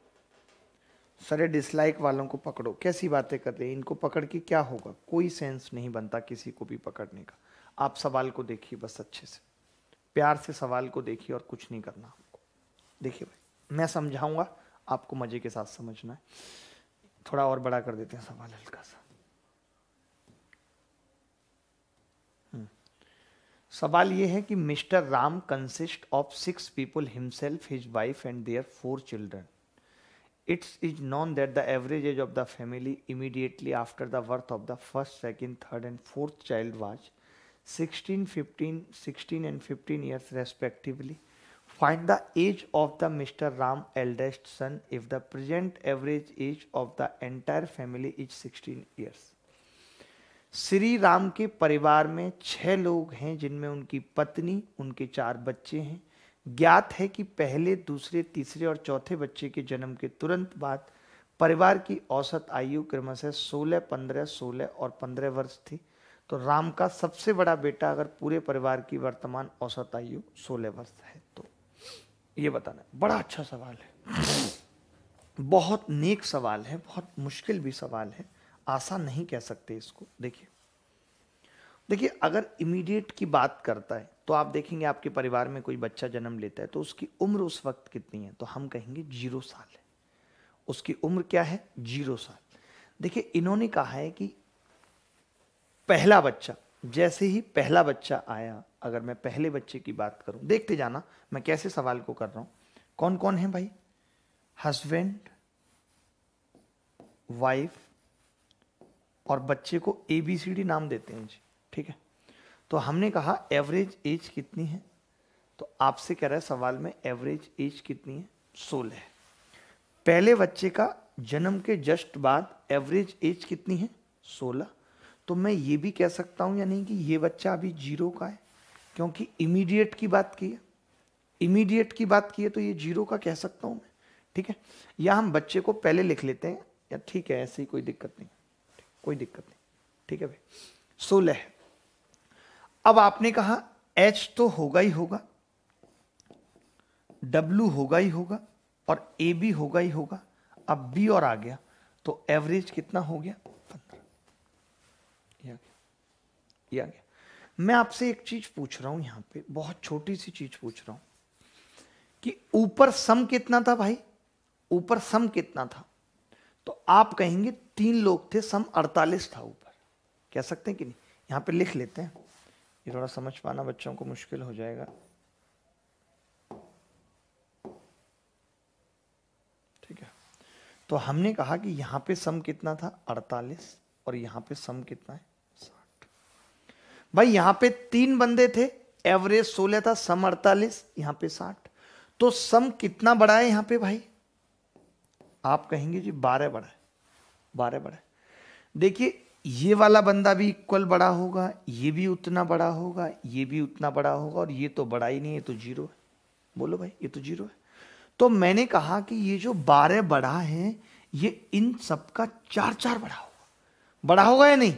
सरे, डिसलाइक वालों को पकड़ो, कैसी बातें कर रहे हैं, इनको पकड़ के क्या होगा, कोई सेंस नहीं बनता किसी को भी पकड़ने का। आप सवाल को देखिए बस अच्छे से, प्यार से सवाल को देखिए और कुछ नहीं करना आपको। देखिए भाई, मैं समझाऊंगा, आपको मजे के साथ समझना है। थोड़ा और बड़ा कर देते हैं सवाल हल्का सा। सवाल यह है कि mister Ram consist of 6 people, himself, his wife and their 4 children. It is known that the average age of the family immediately after the birth of the first, second, third and fourth child was 16, 15, 16 and 15 years respectively. Find the age of the Mr. Ram eldest son if the present average age of the entire family is 16 years. Shri Ram के परिवार में 6 लोग हैं जिनमें उनकी पत्नी, उनके 4 बच्चे हैं। ज्ञात है कि पहले, दूसरे, तीसरे और चौथे बच्चे के जन्म के तुरंत बाद परिवार की औसत आयु क्रमशः 16, 15, 16 और 15 वर्ष थी। तो राम का सबसे बड़ा बेटा अगर पूरे परिवार की वर्तमान औसत आयु 16 वर्ष है तो ये बताना। बड़ा अच्छा सवाल है, बहुत नेक सवाल है, बहुत मुश्किल भी सवाल है, आसान नहीं कह सकते इसको। देखिए अगर इमीडिएट की बात करता है तो आप देखेंगे आपके परिवार में कोई बच्चा जन्म लेता है तो उसकी उम्र उस वक्त कितनी है, तो हम कहेंगे 0 साल है। उसकी उम्र क्या है? 0 साल। देखिए इन्होंने कहा है कि पहला बच्चा, जैसे ही पहला बच्चा आया, अगर मैं पहले बच्चे की बात करूं, देखते जाना मैं कैसे सवाल को कर रहा हूं। कौन कौन है भाई? हस्बैंड, वाइफ और बच्चे को ABCD नाम देते हैं जी, ठीक है। तो हमने कहा एवरेज एज कितनी है, तो आपसे कह रहा है सवाल में एवरेज एज कितनी है? 16 है। पहले बच्चे का जन्म के जस्ट बाद एवरेज एज कितनी है? 16। तो मैं ये भी कह सकता हूं या नहीं कि ये बच्चा अभी 0 का है, क्योंकि इमीडिएट की बात की है। इमीडिएट की बात की है तो ये 0 का कह सकता हूं मैं, ठीक है। या हम बच्चे को पहले लिख लेते हैं, या ठीक है ऐसे ही, कोई दिक्कत नहीं, कोई दिक्कत नहीं, ठीक है भाई। 16 है। अब आपने कहा H तो होगा ही होगा, W होगा ही होगा और AB होगा ही होगा। अब B और आ गया तो एवरेज कितना हो गया? 15। ये आ गया। मैं आपसे एक चीज पूछ रहा हूं यहां पे, बहुत छोटी सी चीज पूछ रहा हूं कि ऊपर सम कितना था भाई? ऊपर सम कितना था? तो आप कहेंगे 3 लोग थे, सम 48 था ऊपर। कह सकते हैं कि नहीं? यहां पे लिख लेते हैं, ये थोड़ा समझ पाना बच्चों को मुश्किल हो जाएगा, ठीक है। तो हमने कहा कि यहां पे सम कितना था? 48 और यहां पे सम कितना है? 60। भाई यहां पे 3 बंदे थे, एवरेज 16 था, सम 48, यहां पे 60। तो सम कितना बड़ा है यहां पे भाई? आप कहेंगे जी 12 बड़ा है, 12 बड़ा है। देखिए ये वाला बंदा भी इक्वल बड़ा होगा, ये भी उतना बड़ा होगा, ये भी उतना बड़ा होगा, और ये तो बड़ा ही नहीं है, तो 0 है। बोलो भाई, ये तो 0 है। तो मैंने कहा कि ये जो 12 बड़ा है, ये इन सबका 4-4 बड़ा होगा या नहीं?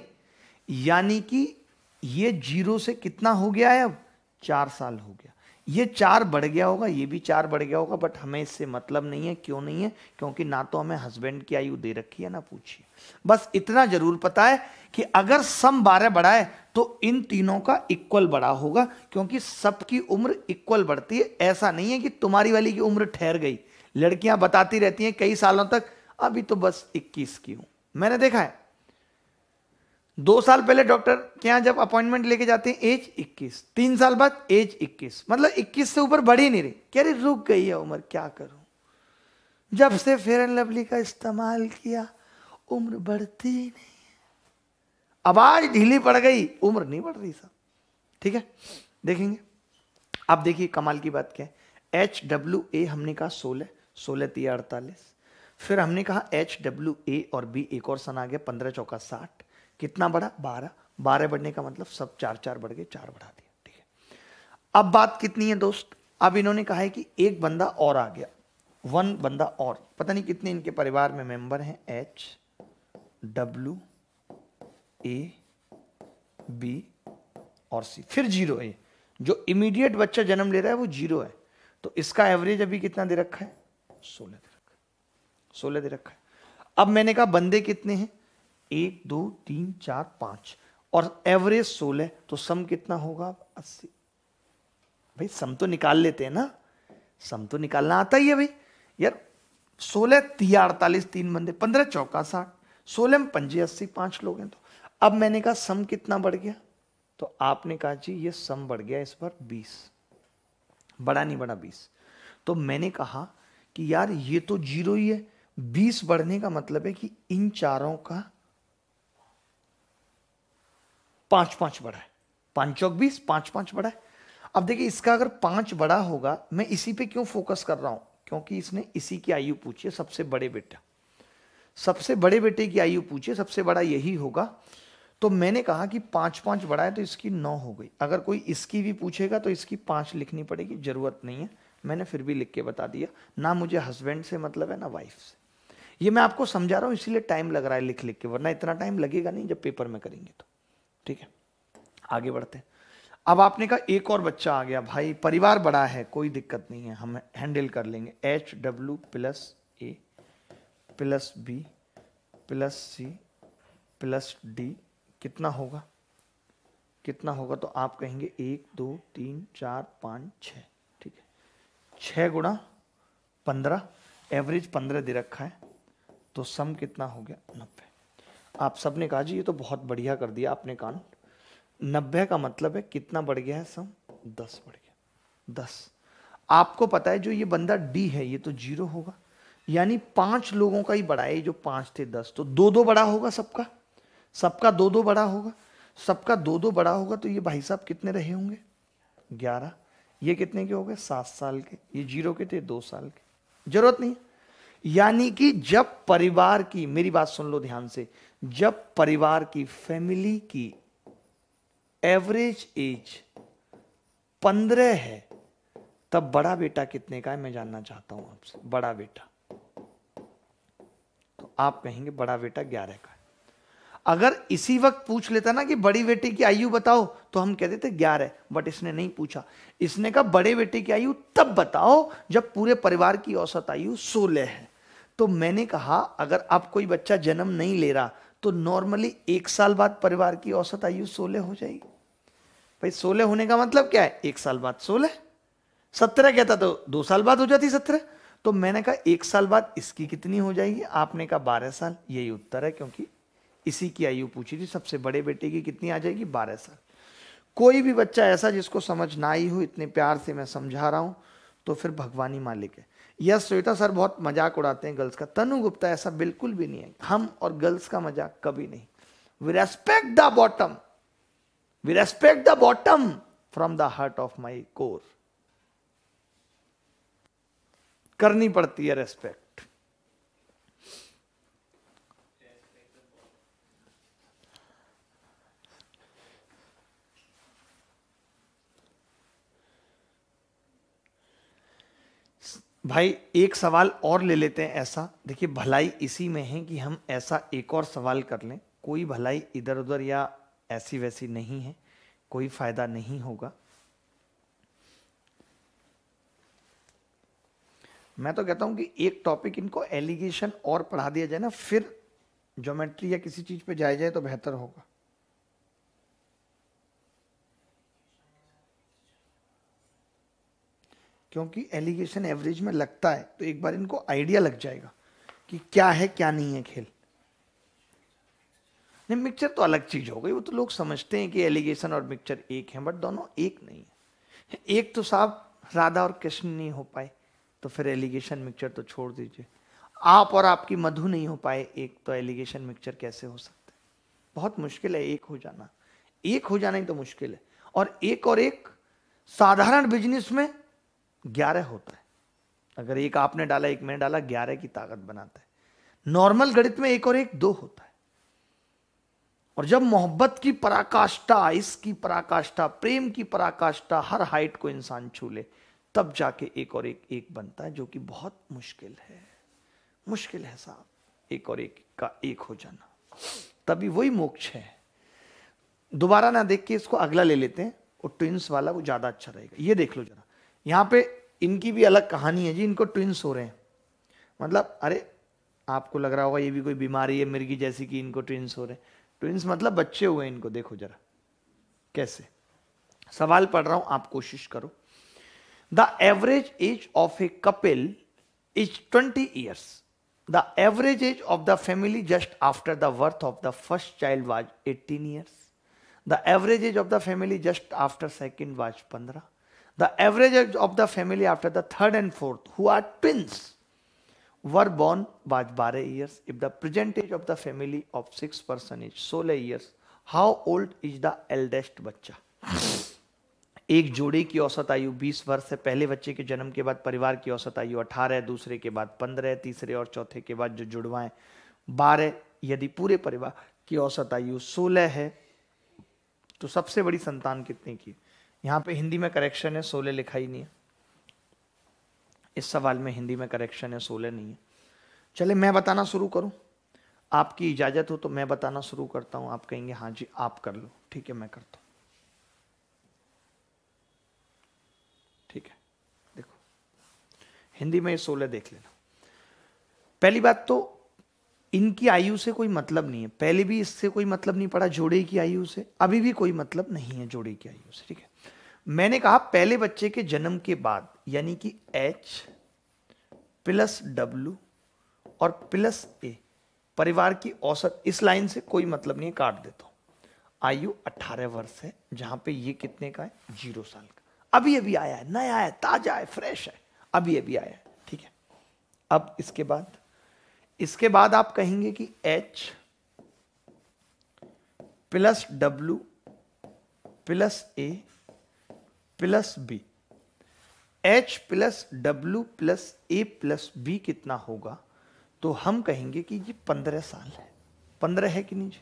यानी कि ये 0 से कितना हो गया है? अब 4 साल हो गया। ये 4 बढ़ गया होगा, ये भी 4 बढ़ गया होगा, बट हमें इससे मतलब नहीं है। क्यों नहीं है? क्योंकि ना तो हमें हस्बैंड की आयु दे रखी है, ना पूछिए। बस इतना जरूर पता है कि अगर सम 12 बड़ा है तो इन तीनों का इक्वल बड़ा होगा, क्योंकि सबकी उम्र इक्वल बढ़ती है। ऐसा नहीं है कि तुम्हारी वाली की उम्र ठहर गई। लड़कियां बताती रहती हैं कई सालों तक, अभी तो बस 21 की हूं। मैंने देखा है 2 साल पहले डॉक्टर के यहां जब अपॉइंटमेंट लेके जाते हैं, एज 21, 3 साल बाद एज 21, मतलब 21 से ऊपर बढ़ ही नहीं रही। कह रही रुक गई है उम्र, क्या करूं, जब से फेयर एंड लवली का इस्तेमाल किया उम्र बढ़ती ही नहीं है। आवाज ढीली पड़ गई, उम्र नहीं बढ़ रही साहब, ठीक है। देखेंगे अब, देखिए कमाल की बात क्या है। HWA हमने कहा 16, 16 3 48। फिर हमने कहा HWA और B, एक और सन आ गया, 15 चौका 60। कितना बढ़ा? 12। 12 बढ़ने का मतलब सब 4-4 बढ़ गए, 4 बढ़ा दिया, ठीक है। अब बात कितनी है दोस्त? अब इन्होंने कहा है कि एक बंदा और आ गया, 1 बंदा और। पता नहीं कितने इनके परिवार में मेंबर हैं, HWA, B और C, फिर 0 है। जो इमीडिएट बच्चा जन्म ले रहा है वो 0 है। तो इसका एवरेज अभी कितना दे रखा है? 16 दे रखा है, 16 दे रखा है। अब मैंने कहा बंदे कितने हैं? 1 2 3 4 5, और एवरेज 16, तो सम कितना होगा 80। भाई सम तो निकाल लेते हैं ना, सम तो निकालना आता ही है भाई यार। 16 तिया 48, 3 बंदे, 15 चौका 60, 16 में 5 80, 5 लोग हैं। तो अब मैंने कहा सम कितना बढ़ गया, तो आपने कहा जी ये सम बढ़ गया इस बार 20, बड़ा नहीं बड़ा 20। तो मैंने कहा कि यार ये तो 0 ही है, 20 बढ़ने का मतलब है कि इन चारों का 5-5 बढ़ा है, 5 चौक 20, 5-5 बढ़ा है। अब देखिए इसका अगर 5 बड़ा होगा, मैं इसी पे क्यों फोकस कर रहा हूं, क्योंकि इसने इसी की आयु पूछी है, सबसे बड़े बेटा, सबसे बड़े बेटे की आयु पूछी है, सबसे बड़ा यही होगा। तो मैंने कहा कि 5-5 बड़ा है तो इसकी 9 हो गई। अगर कोई इसकी भी पूछेगा तो इसकी 5 लिखनी पड़ेगी, जरूरत नहीं है, मैंने फिर भी लिख के बता दिया। ना मुझे हस्बैंड से मतलब है ना वाइफ से, ये मैं आपको समझा रहा हूं इसलिए टाइम लग रहा है लिख लिख के, वरना इतना टाइम लगेगा नहीं जब पेपर में करेंगे तो। ठीक है, आगे बढ़ते हैं। अब आपने कहा एक और बच्चा आ गया, भाई परिवार बड़ा है, कोई दिक्कत नहीं है, हम हैंडल कर लेंगे। HW + A + B + C + D कितना होगा, कितना होगा, तो आप कहेंगे 1 2 3 4 5 6। ठीक है, 6 गुणा 15, एवरेज 15 दे रखा है, तो सम कितना हो गया 90। आप सबने कहा जी ये तो बहुत बढ़िया कर दिया आपने कांड। 90 का मतलब है कितना बढ़ गया है सम, 10 बढ़ गया, 10। आपको पता है जो ये बंदा डी है ये तो 0 होगा, यानी 5 लोगों का ही बड़ा है, जो 5 थे 10, तो 2-2 बड़ा होगा सबका, सबका 2-2 बड़ा होगा, सबका 2-2 बड़ा होगा। तो ये भाई साहब कितने रहे होंगे 11, ये कितने के हो गए 7 साल के, ये 0 के थे 2 साल के, जरूरत नहीं। यानी कि जब परिवार की, मेरी बात सुन लो ध्यान से, जब परिवार की, फैमिली की एवरेज एज 15 है, तब बड़ा बेटा कितने का है मैं जानना चाहता हूं आपसे, बड़ा बेटा। तो आप कहेंगे बड़ा बेटा 11 का है। अगर इसी वक्त पूछ लेता ना कि बड़ी बेटे की आयु बताओ, तो हम कह देते 11, बट इसने नहीं पूछा, इसने कहा बड़े बेटे की आयु तब बताओ जब पूरे परिवार की औसत आयु 16 है। तो मैंने कहा अगर अब कोई बच्चा जन्म नहीं ले रहा तो नॉर्मली 1 साल बाद परिवार की औसत आयु 16 हो जाएगी। भाई 16 होने का मतलब क्या है, 1 साल बाद 16, 17 कहता तो 2 साल बाद हो जाती 17। तो मैंने कहा 1 साल बाद इसकी कितनी हो जाएगी, आपने कहा 12 साल, यही उत्तर है, क्योंकि इसी की आयु पूछी थी। सबसे बड़े बेटे की कितनी आ जाएगी, 12 साल। कोई भी बच्चा ऐसा जिसको समझ ना आई हो, इतने प्यार से मैं समझा रहा हूं, तो फिर भगवानी मालिक है। यस श्वेता सर बहुत मजाक उड़ाते हैं गर्ल्स का, तनु गुप्ता ऐसा बिल्कुल भी नहीं है, हम और गर्ल्स का मजाक कभी नहीं। We respect the bottom, we respect the bottom from the heart of my core. करनी पड़ती है रेस्पेक्ट। भाई एक सवाल और ले लेते हैं ऐसा, देखिए भलाई इसी में है कि हम ऐसा एक और सवाल कर लें, कोई भलाई इधर उधर या ऐसी वैसी नहीं है, कोई फायदा नहीं होगा। मैं तो कहता हूं कि एक टॉपिक इनको एलिगेशन और पढ़ा दिया जाए ना, फिर ज्योमेट्री या किसी चीज पे जाया जाए तो बेहतर होगा। क्योंकि एलिगेशन एवरेज में लगता है तो एक बार इनको आइडिया लग जाएगा कि क्या है क्या नहीं है खेल। नहीं मिक्सचर तो अलग चीज हो गई, वो तो लोग समझते हैं कि एलिगेशन और मिक्सचर एक है, बट दोनों एक नहीं है। एक तो साहब राधा और कृष्ण नहीं हो पाए, तो फिर एलिगेशन मिक्सचर तो छोड़ दीजिए। आप और आपकी मधु नहीं हो पाए एक, तो एलिगेशन मिक्सचर कैसे हो सकता है, बहुत मुश्किल है एक हो जाना, एक हो जाना ही तो मुश्किल है। और एक साधारण बिजनेस में 11 होता है, अगर एक आपने डाला एक मैंने डाला 11 की ताकत बनाता है। नॉर्मल गणित में एक और एक 2 होता है। और जब मोहब्बत की पराकाष्ठा, इसकी पराकाष्ठा, प्रेम की पराकाष्ठा हर हाइट को इंसान छू ले, तब जाके एक और एक बनता है, जो कि बहुत मुश्किल है, मुश्किल है साहब, एक और एक का एक हो जाना, तभी वही मोक्ष है। दोबारा ना देख के इसको अगला ले लेते हैं, वो ट्विंस वाला, वो ज्यादा अच्छा रहेगा। ये देख लो जरा, यहां पे इनकी भी अलग कहानी है जी, इनको ट्विंस हो रहे हैं, मतलब अरे आपको लग रहा होगा ये भी कोई बीमारी है मिर्गी जैसी कि इनको ट्विंस हो रहे हैं, ट्विंस मतलब बच्चे हुए इनको, देखो जरा कैसे। सवाल पढ़ रहा हूं, आप कोशिश करो। The average age of a couple is 20 years. The average age of the family just after the birth of the first child was 18 years. The average age of the family just after second was 15. The average age of the family after the third and fourth, who are twins, were born was 12 years. If the present age of the family of 6 person is 16 years, how old is the eldest बच्चा? एक जोड़े की औसत आयु 20 वर्ष है। पहले बच्चे के जन्म के बाद परिवार की औसत आयु 18, दूसरे के बाद 15, तीसरे और चौथे के बाद जो जुड़वाएं 12। यदि पूरे परिवार की औसत आयु 16 है तो सबसे बड़ी संतान कितने की? यहां पे हिंदी में करेक्शन है, 16 लिखा ही नहीं है। इस सवाल में हिंदी में करेक्शन है, 16 नहीं है। चले मैं बताना शुरू करूं, आपकी इजाजत हो तो मैं बताना शुरू करता हूं। आप कहेंगे हाँ जी आप कर लो, ठीक है मैं करता हूं। ठीक है, देखो हिंदी में ये 16 देख लेना। पहली बात तो इनकी आयु से कोई मतलब नहीं है, पहले भी इससे कोई मतलब नहीं पड़ा जोड़े की आयु से, अभी भी कोई मतलब नहीं है जोड़े की आयु से। ठीक है, मैंने कहा पहले बच्चे के जन्म के बाद यानी कि H प्लस W और प्लस A परिवार की औसत, इस लाइन से कोई मतलब नहीं है, काट देता हूं। आयु 18 वर्ष है, जहां पे ये कितने का है? 0 साल का। अभी अभी आया है, नया है, ताजा है, फ्रेश है, अभी अभी आया है। ठीक है, अब इसके बाद आप कहेंगे कि H plus W plus A plus B। H plus W plus A plus B कितना होगा? तो हम कहेंगे कि ये 15 साल है। 15 है कि नहीं जी?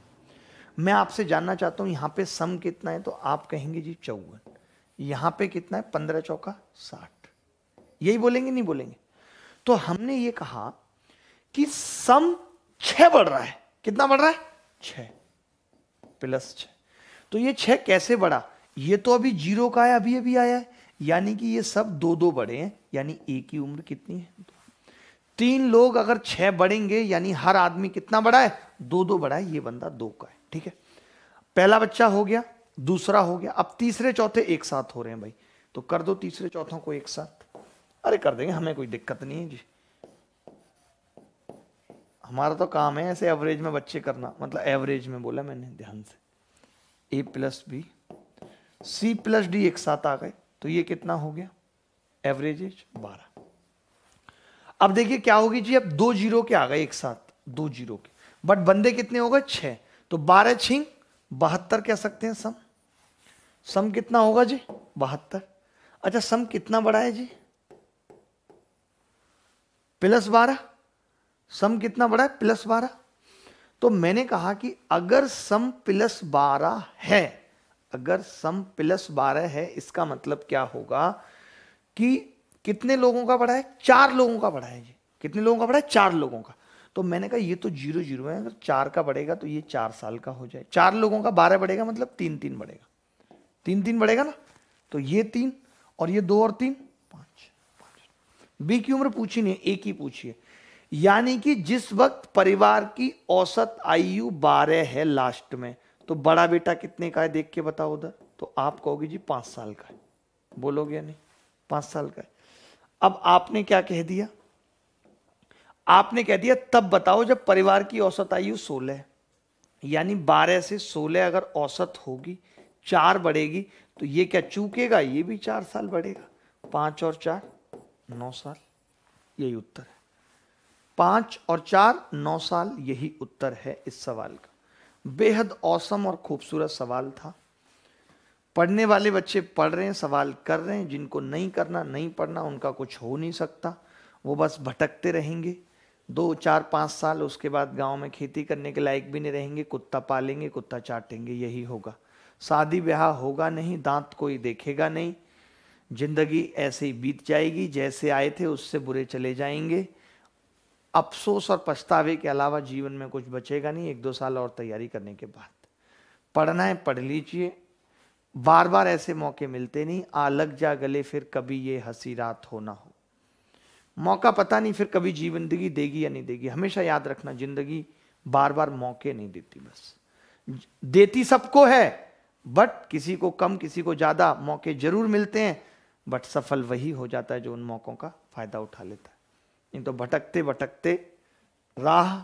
मैं आपसे जानना चाहता हूं यहां पे सम कितना है, तो आप कहेंगे जी 54। यहां पे कितना है? 15 चौका 60। यही बोलेंगे नहीं बोलेंगे? तो हमने ये कहा कि सम 6 बढ़ रहा है। कितना बढ़ रहा है? 6 प्लस 6। तो ये 6 कैसे बढ़ा? ये तो अभी 0 का है, अभी अभी आया है, यानी कि ये सब 2-2 बढ़े हैं, यानी A की उम्र कितनी है? 3 लोग अगर 6 बढ़ेंगे यानी हर आदमी कितना बढ़ा है? 2-2 बढ़ा है, ये बंदा 2 का है। ठीक है, पहला बच्चा हो गया, दूसरा हो गया, अब तीसरे चौथे एक साथ हो रहे हैं भाई, तो कर दो तीसरे चौथों को एक साथ। अरे कर देंगे, हमें कोई दिक्कत नहीं है जी, हमारा तो काम है ऐसे एवरेज में बच्चे करना, मतलब एवरेज में बोला मैंने ध्यान से। A plus B C plus D एक साथ आ गए, तो ये कितना हो गया? Average age 12। अब देखिए क्या होगी जी, अब 2 जीरो के आ गए एक साथ, 2 जीरो के, बट बंदे कितने हो गए? 6। तो 12 छिंग 72 कह सकते हैं सम। सम कितना होगा जी? 72। अच्छा सम कितना बड़ा है जी? प्लस 12। सम कितना बड़ा है? प्लस 12। तो मैंने कहा कि अगर सम प्लस 12 है, अगर सम प्लस 12 है, इसका मतलब क्या होगा कि कितने लोगों का बढ़ा है? 4 लोगों का बढ़ा है जी। कितने लोगों का बढ़ा है? 4 लोगों का। तो मैंने कहा ये तो 0-0 है, अगर 4 का बढ़ेगा तो ये 4 साल का हो जाए। 4 लोगों का 12 बढ़ेगा मतलब 3-3 बढ़ेगा, 3-3 बढ़ेगा ना, तो ये 3 और ये 2 और 3 5। बी की उम्र पूछी नहीं, ए की पूछी है, यानी कि जिस वक्त परिवार की औसत आयु 12 है लास्ट में, तो बड़ा बेटा कितने का है देख के बताओ उधर, तो आप कहोगे जी 5 साल का है। बोलोगे या नहीं? 5 साल का है। अब आपने क्या कह दिया? आपने कह दिया तब बताओ जब परिवार की औसत आयु 16 है, यानी 12 से 16 अगर औसत होगी, 4 बढ़ेगी, तो ये क्या चूकेगा? ये भी 4 साल बढ़ेगा। 5 और 4 9 साल, यही उत्तर है। 5 और 4 9 साल, यही उत्तर है इस सवाल का। बेहद औसम और खूबसूरत सवाल था। पढ़ने वाले बच्चे पढ़ रहे हैं, सवाल कर रहे हैं, जिनको नहीं करना, नहीं पढ़ना, उनका कुछ हो नहीं सकता, वो बस भटकते रहेंगे 2 4 5 साल, उसके बाद गांव में खेती करने के लायक भी नहीं रहेंगे, कुत्ता पालेंगे, कुत्ता चाटेंगे, यही होगा। शादी ब्याह होगा नहीं, दांत कोई देखेगा नहीं, जिंदगी ऐसे ही बीत जाएगी, जैसे आए थे उससे बुरे चले जाएंगे। अफसोस और पछतावे के अलावा जीवन में कुछ बचेगा नहीं 1-2 साल और तैयारी करने के बाद। पढ़ना है पढ़ लीजिए, बार बार ऐसे मौके मिलते नहीं, आ लग जा गले फिर कभी ये हंसी रात हो ना हो। मौका पता नहीं फिर कभी जिंदगी देगी या नहीं देगी। हमेशा याद रखना, जिंदगी बार बार मौके नहीं देती, बस देती सबको है, बट किसी को कम किसी को ज्यादा मौके जरूर मिलते हैं, बट सफल वही हो जाता है जो उन मौकों का फायदा उठा लेता है। नहीं तो भटकते भटकते राह।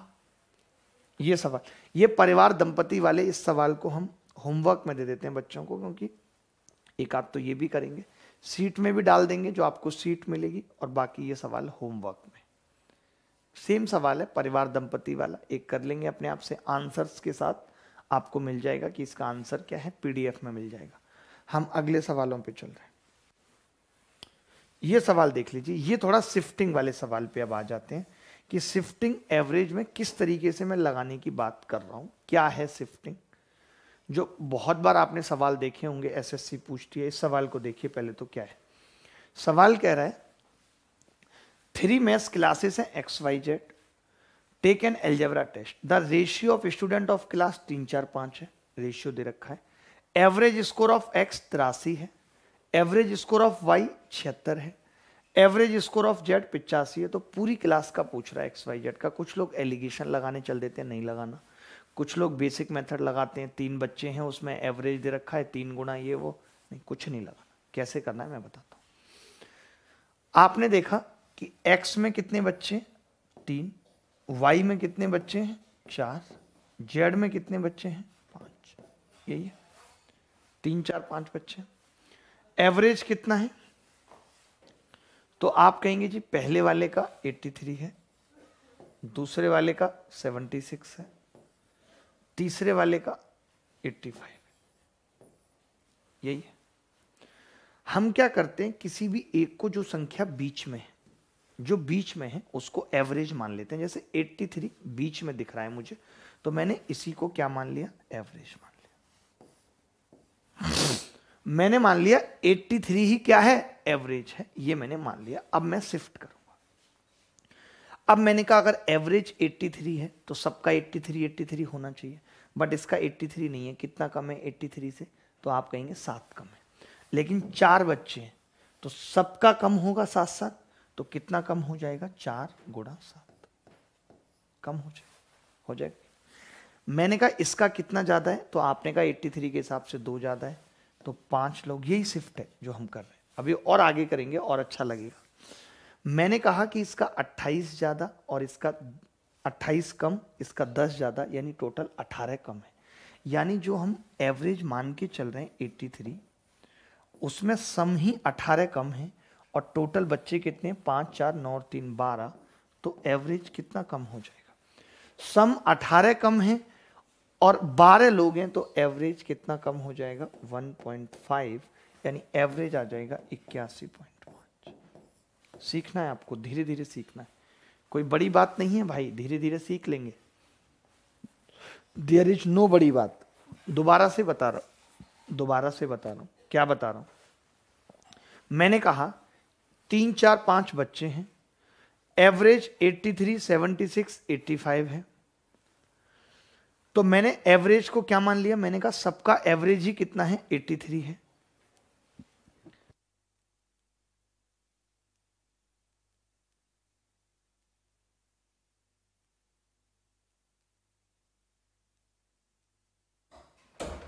ये सवाल, ये परिवार दंपति वाले इस सवाल को हम होमवर्क में दे देते हैं बच्चों को, क्योंकि एक आध तो ये भी करेंगे, सीट में भी डाल देंगे जो आपको सीट मिलेगी, और बाकी ये सवाल होमवर्क में। सेम सवाल है परिवार दंपति वाला, एक कर लेंगे अपने आप से आंसर्स के साथ, आपको मिल जाएगा कि इसका आंसर क्या है, पीडीएफ में मिल जाएगा। हम अगले सवालों पे चल रहे हैं। ये सवाल देख लीजिए, ये थोड़ा शिफ्टिंग वाले सवाल पे अब आ जाते हैं कि शिफ्टिंग एवरेज में किस तरीके से मैं लगाने की बात कर रहा हूं। क्या है शिफ्टिंग, जो बहुत बार आपने सवाल देखे होंगे, एसएससी पूछती है। इस सवाल को देखिए पहले तो क्या है। सवाल कह रहा है 3 मैथ्स क्लासेस हैं XYZ, take an algebra test, the ratio of student of class 3 4 5 है, रेशियो दे रखा है। एवरेज स्कोर ऑफ X 83 है, एवरेज स्कोर ऑफ Y 76 है, एवरेज स्कोर ऑफ Z 85 है। तो पूरी क्लास का पूछ रहा है XYZ का। कुछ लोग एलिगेशन लगाने चल देते हैं, नहीं लगाना। कुछ लोग बेसिक मेथड लगाते हैं, 3 बच्चे हैं उसमें एवरेज दे रखा है 3 गुना ये वो, नहीं कुछ नहीं लगाना। कैसे करना है मैं बताता हूं। आपने देखा कि X में कितने बच्चे, 3, Y में कितने बच्चे हैं, 4, Z में कितने बच्चे हैं, 5, यही है, 3 4 5 बच्चे। एवरेज कितना है, तो आप कहेंगे जी पहले वाले का 83 है, दूसरे वाले का 76 है, तीसरे वाले का 85 है, यही है। हम क्या करते हैं, किसी भी एक को जो संख्या बीच में है, जो बीच में है उसको एवरेज मान लेते हैं। जैसे 83 बीच में दिख रहा है मुझे, तो मैंने इसी को क्या मान लिया, एवरेज मान लिया। मैंने मान लिया 83 ही क्या है, एवरेज है, ये मैंने मान लिया। अब मैं शिफ्ट करूंगा। अब मैंने कहा अगर एवरेज 83 है तो सबका 83 होना चाहिए, बट इसका 83 नहीं है। कितना कम है 83 से, तो आप कहेंगे 7 कम है। लेकिन 4 बच्चे हैं तो सबका कम होगा 7 7, तो कितना कम हो जाएगा, 4 गुणा 7 कम हो जाएगा। मैंने कहा इसका कितना ज्यादा है, तो आपने कहा 83 के हिसाब से 2 ज्यादा है, तो 5 लोग। यही शिफ्ट है जो हम कर रहे हैं। अभी और आगे करेंगे और अच्छा लगेगा। मैंने कहा कि इसका 28 ज्यादा और इसका 28 कम, इसका 10 ज्यादा, यानी टोटल 18 कम है। यानी जो हम एवरेज मान के चल रहे हैं 83, उसमें सम ही 18 कम है, और टोटल बच्चे कितने, 5 4 9 और 3 12, तो एवरेज कितना कम हो जाएगा। सम 18 कम है और 12 लोग हैं, तो एवरेज कितना कम हो जाएगा, 1.5, यानी एवरेज आ जाएगा 81.5। सीखना है आपको, धीरे धीरे सीखना है, कोई बड़ी बात नहीं है भाई, धीरे धीरे सीख लेंगे। देयर इज नो बड़ी बात। दोबारा से बता रहा हूं, क्या बता रहा हूं। मैंने कहा 3 4 5 बच्चे हैं, एवरेज 83 76 85 है, तो मैंने एवरेज को क्या मान लिया, मैंने कहा सबका एवरेज ही कितना है, 83 है।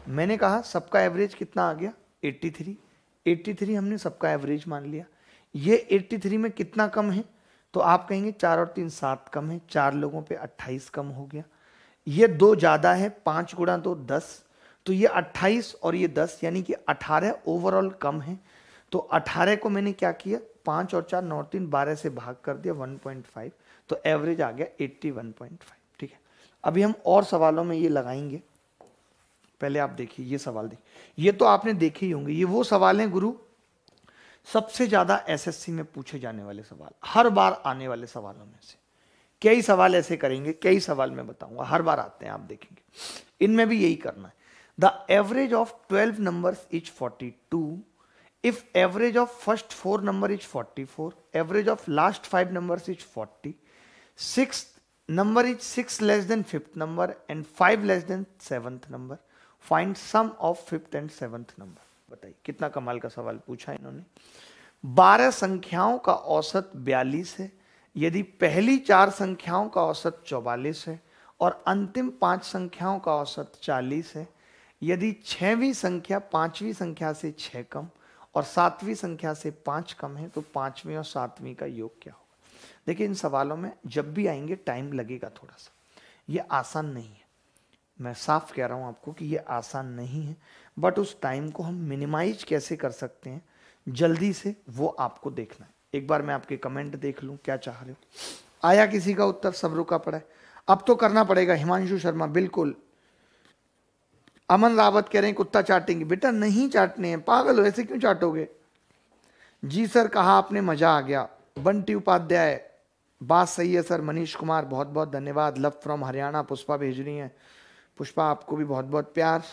मैंने कहा सबका एवरेज कितना आ गया, 83 हमने सबका एवरेज मान लिया। ये 83 में कितना कम है, तो आप कहेंगे 4 और 3 7 कम है, 4 लोगों पे 28 कम हो गया। ये 2 ज्यादा है, 5 गुणा 2 10, तो ये 28 और ये 10, यानी कि 18 ओवरऑल कम है। तो 18 को मैंने क्या किया, 5 और 4 9 और 3 12 से भाग कर दिया, 1.5, तो एवरेज आ गया 81.5। ठीक है, अभी हम और सवालों में ये लगाएंगे। पहले आप देखिए ये सवाल देखिए, ये तो आपने देखे ही होंगे। ये वो सवाल हैं गुरु, सबसे ज्यादा एसएससी में पूछे जाने वाले सवाल, हर बार आने वाले सवालों में से। कई सवाल ऐसे करेंगे, कई सवाल मैं बताऊंगा, हर बार आते हैं, आप देखेंगे। इनमें भी यही करना है। The average of 12 numbers is 42 if average of first 4 number is 44, average of last 5 numbers is 40, 6th number is 6 less than 5th number and 5 less than 7th number, find sum of 5th and 7th number। बताइए कितना कमाल का सवाल पूछा इन्होंने। 12 संख्याओं का औसत 42 है, यदि पहली 4 संख्याओं का औसत 44 है और अंतिम 5 संख्याओं का औसत 40 है। यदि 6वीं संख्या 5वीं संख्या से 6 कम और 7वीं संख्या से 5 कम है तो 5वीं और 7वीं का योग क्या होगा। देखिए इन सवालों में जब भी आएंगे टाइम लगेगा थोड़ा सा, ये आसान नहीं है, मैं साफ कह रहा हूं आपको कि ये आसान नहीं है, बट उस टाइम को हम मिनिमाइज कैसे कर सकते हैं जल्दी से वो आपको देखना है। एक बार मैं आपके कमेंट देख लूं क्या चाह रहे हो। आया किसी का उत्तर, सब रुका पड़ा है, अब तो करना पड़ेगा। हिमांशु शर्मा बिल्कुल। अमन रावत कह रहे हैं कुत्ता चाटेंगे, बेटा नहीं चाटने हैं, पागल हो, ऐसे क्यों चाटोगे। जी सर कहा आपने, मजा आ गया। बंटी उपाध्याय बात सही है सर। मनीष कुमार बहुत बहुत धन्यवाद। लव फ्रॉम हरियाणा पुष्पा भेज रही है। पुष्पा आपको भी बहुत बहुत प्यार।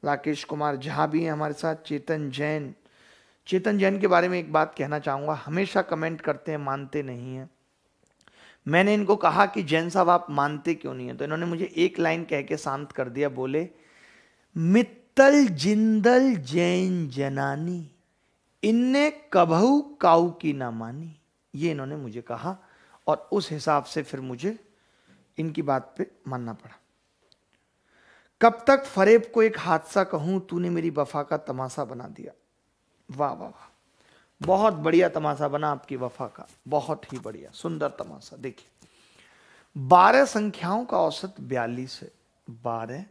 राकेश कुमार झा भी हैं हमारे साथ। चेतन जैन, चेतन जैन के बारे में एक बात कहना चाहूंगा, हमेशा कमेंट करते हैं मानते नहीं हैं। मैंने इनको कहा कि जैन साहब आप मानते क्यों नहीं है, तो इन्होंने मुझे एक लाइन कह के शांत कर दिया, बोले मित्तल जिंदल जैन जनानी इनने कभू काऊ की ना मानी, ये इन्होंने मुझे कहा और उस हिसाब से फिर मुझे इनकी बात पे मानना पड़ा। कब तक फरेब को एक हादसा कहूं, तूने मेरी वफा का तमाशा बना दिया। वाह वाह वाह, बहुत बढ़िया तमाशा बना आपकी वफा का, बहुत ही बढ़िया सुंदर तमाशा। देखिए 12 संख्याओं का औसत 42 है। 12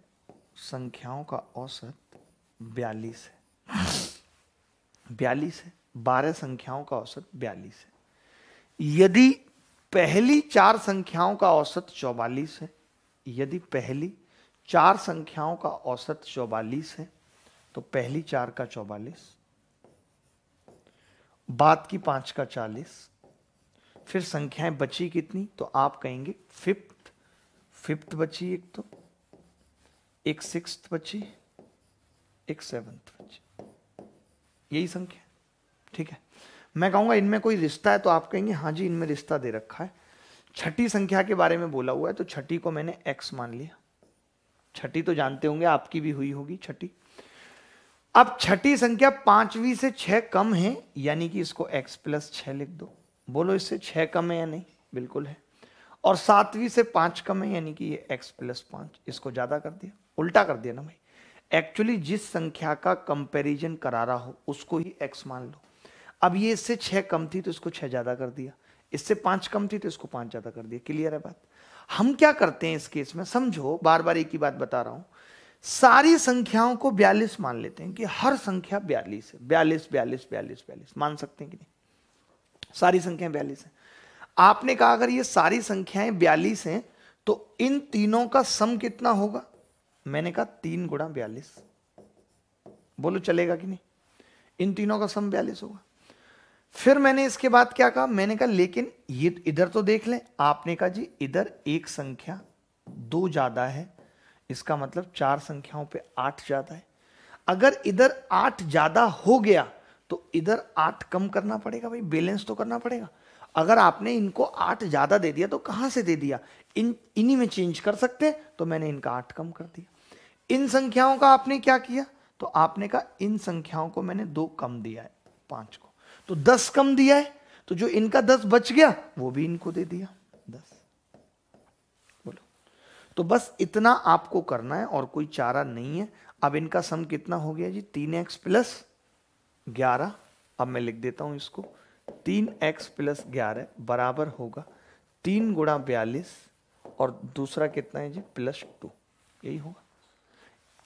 संख्याओं का औसत 42 है। 42 है, 12 संख्याओं का औसत 42 है। यदि पहली 4 संख्याओं का औसत 44 है, यदि पहली 4 संख्याओं का औसत 44 है तो पहली 4 का 44, बाद की 5 का 40, फिर संख्याएं बची कितनी, तो आप कहेंगे फिफ्थ बची, एक तो एक सिक्स्थ बची, एक सेवंथ बची, यही संख्या, ठीक है। मैं कहूंगा इनमें कोई रिश्ता है, तो आप कहेंगे हाँ जी इनमें रिश्ता दे रखा है। छठी संख्या के बारे में बोला हुआ है तो छठी को मैंने x मान लिया। छठी तो जानते होंगे, आपकी भी हुई होगी छठी। अब छठी संख्या 5वीं से 6 कम है, यानी कि इसको x प्लस 6 लिख दो। बोलो इससे 6 कम है या नहीं, बिल्कुल है। और 7वीं से 5 कम है, यानी कि ये x प्लस 5, इसको ज्यादा कर दिया, उल्टा कर दिया ना भाई। एक्चुअली जिस संख्या का कंपैरिजन करा रहा हो उसको ही x मान लो। अब ये इससे 6 कम थी तो इसको 6 ज्यादा कर दिया, इससे 5 कम थी तो इसको 5 ज्यादा कर दिया। क्लियर है बात। हम क्या करते हैं इस केस में, समझो, बार बार एक ही बात बता रहा हूं। सारी संख्याओं को 42 मान लेते हैं कि हर संख्या 42 है। 42 42 42 42 मान सकते हैं कि नहीं, सारी संख्याएं 42 हैं। आपने कहा अगर ये सारी संख्याएं 42 हैं तो इन तीनों का सम कितना होगा, मैंने कहा 3 गुणा 42। बोलो चलेगा कि नहीं, इन तीनों का सम 42 होगा। फिर मैंने इसके बाद क्या कहा, मैंने कहा लेकिन ये इधर तो देख लें। आपने कहा जी इधर एक संख्या 2 ज्यादा है, इसका मतलब 4 संख्याओं पे 8 ज्यादा है। अगर इधर 8 ज्यादा हो गया तो इधर 8 कम करना पड़ेगा भाई, बैलेंस तो करना पड़ेगा। अगर आपने इनको 8 ज्यादा दे दिया तो कहां से दे दिया, इन्हीं में चेंज कर सकते, तो मैंने इनका 8 कम कर दिया। इन संख्याओं का आपने क्या किया, तो आपने कहा इन संख्याओं को मैंने 2 कम दिया है, 5 को तो 10 कम दिया है, तो जो इनका 10 बच गया वो भी इनको दे दिया 10। बोलो, तो बस इतना आपको करना है और कोई चारा नहीं है। अब इनका सम कितना हो गया जी, 3x प्लस 11। अब मैं लिख देता हूं इसको, 3x प्लस 11 बराबर होगा 3 गुणा 42 और दूसरा कितना है जी प्लस 2, यही होगा।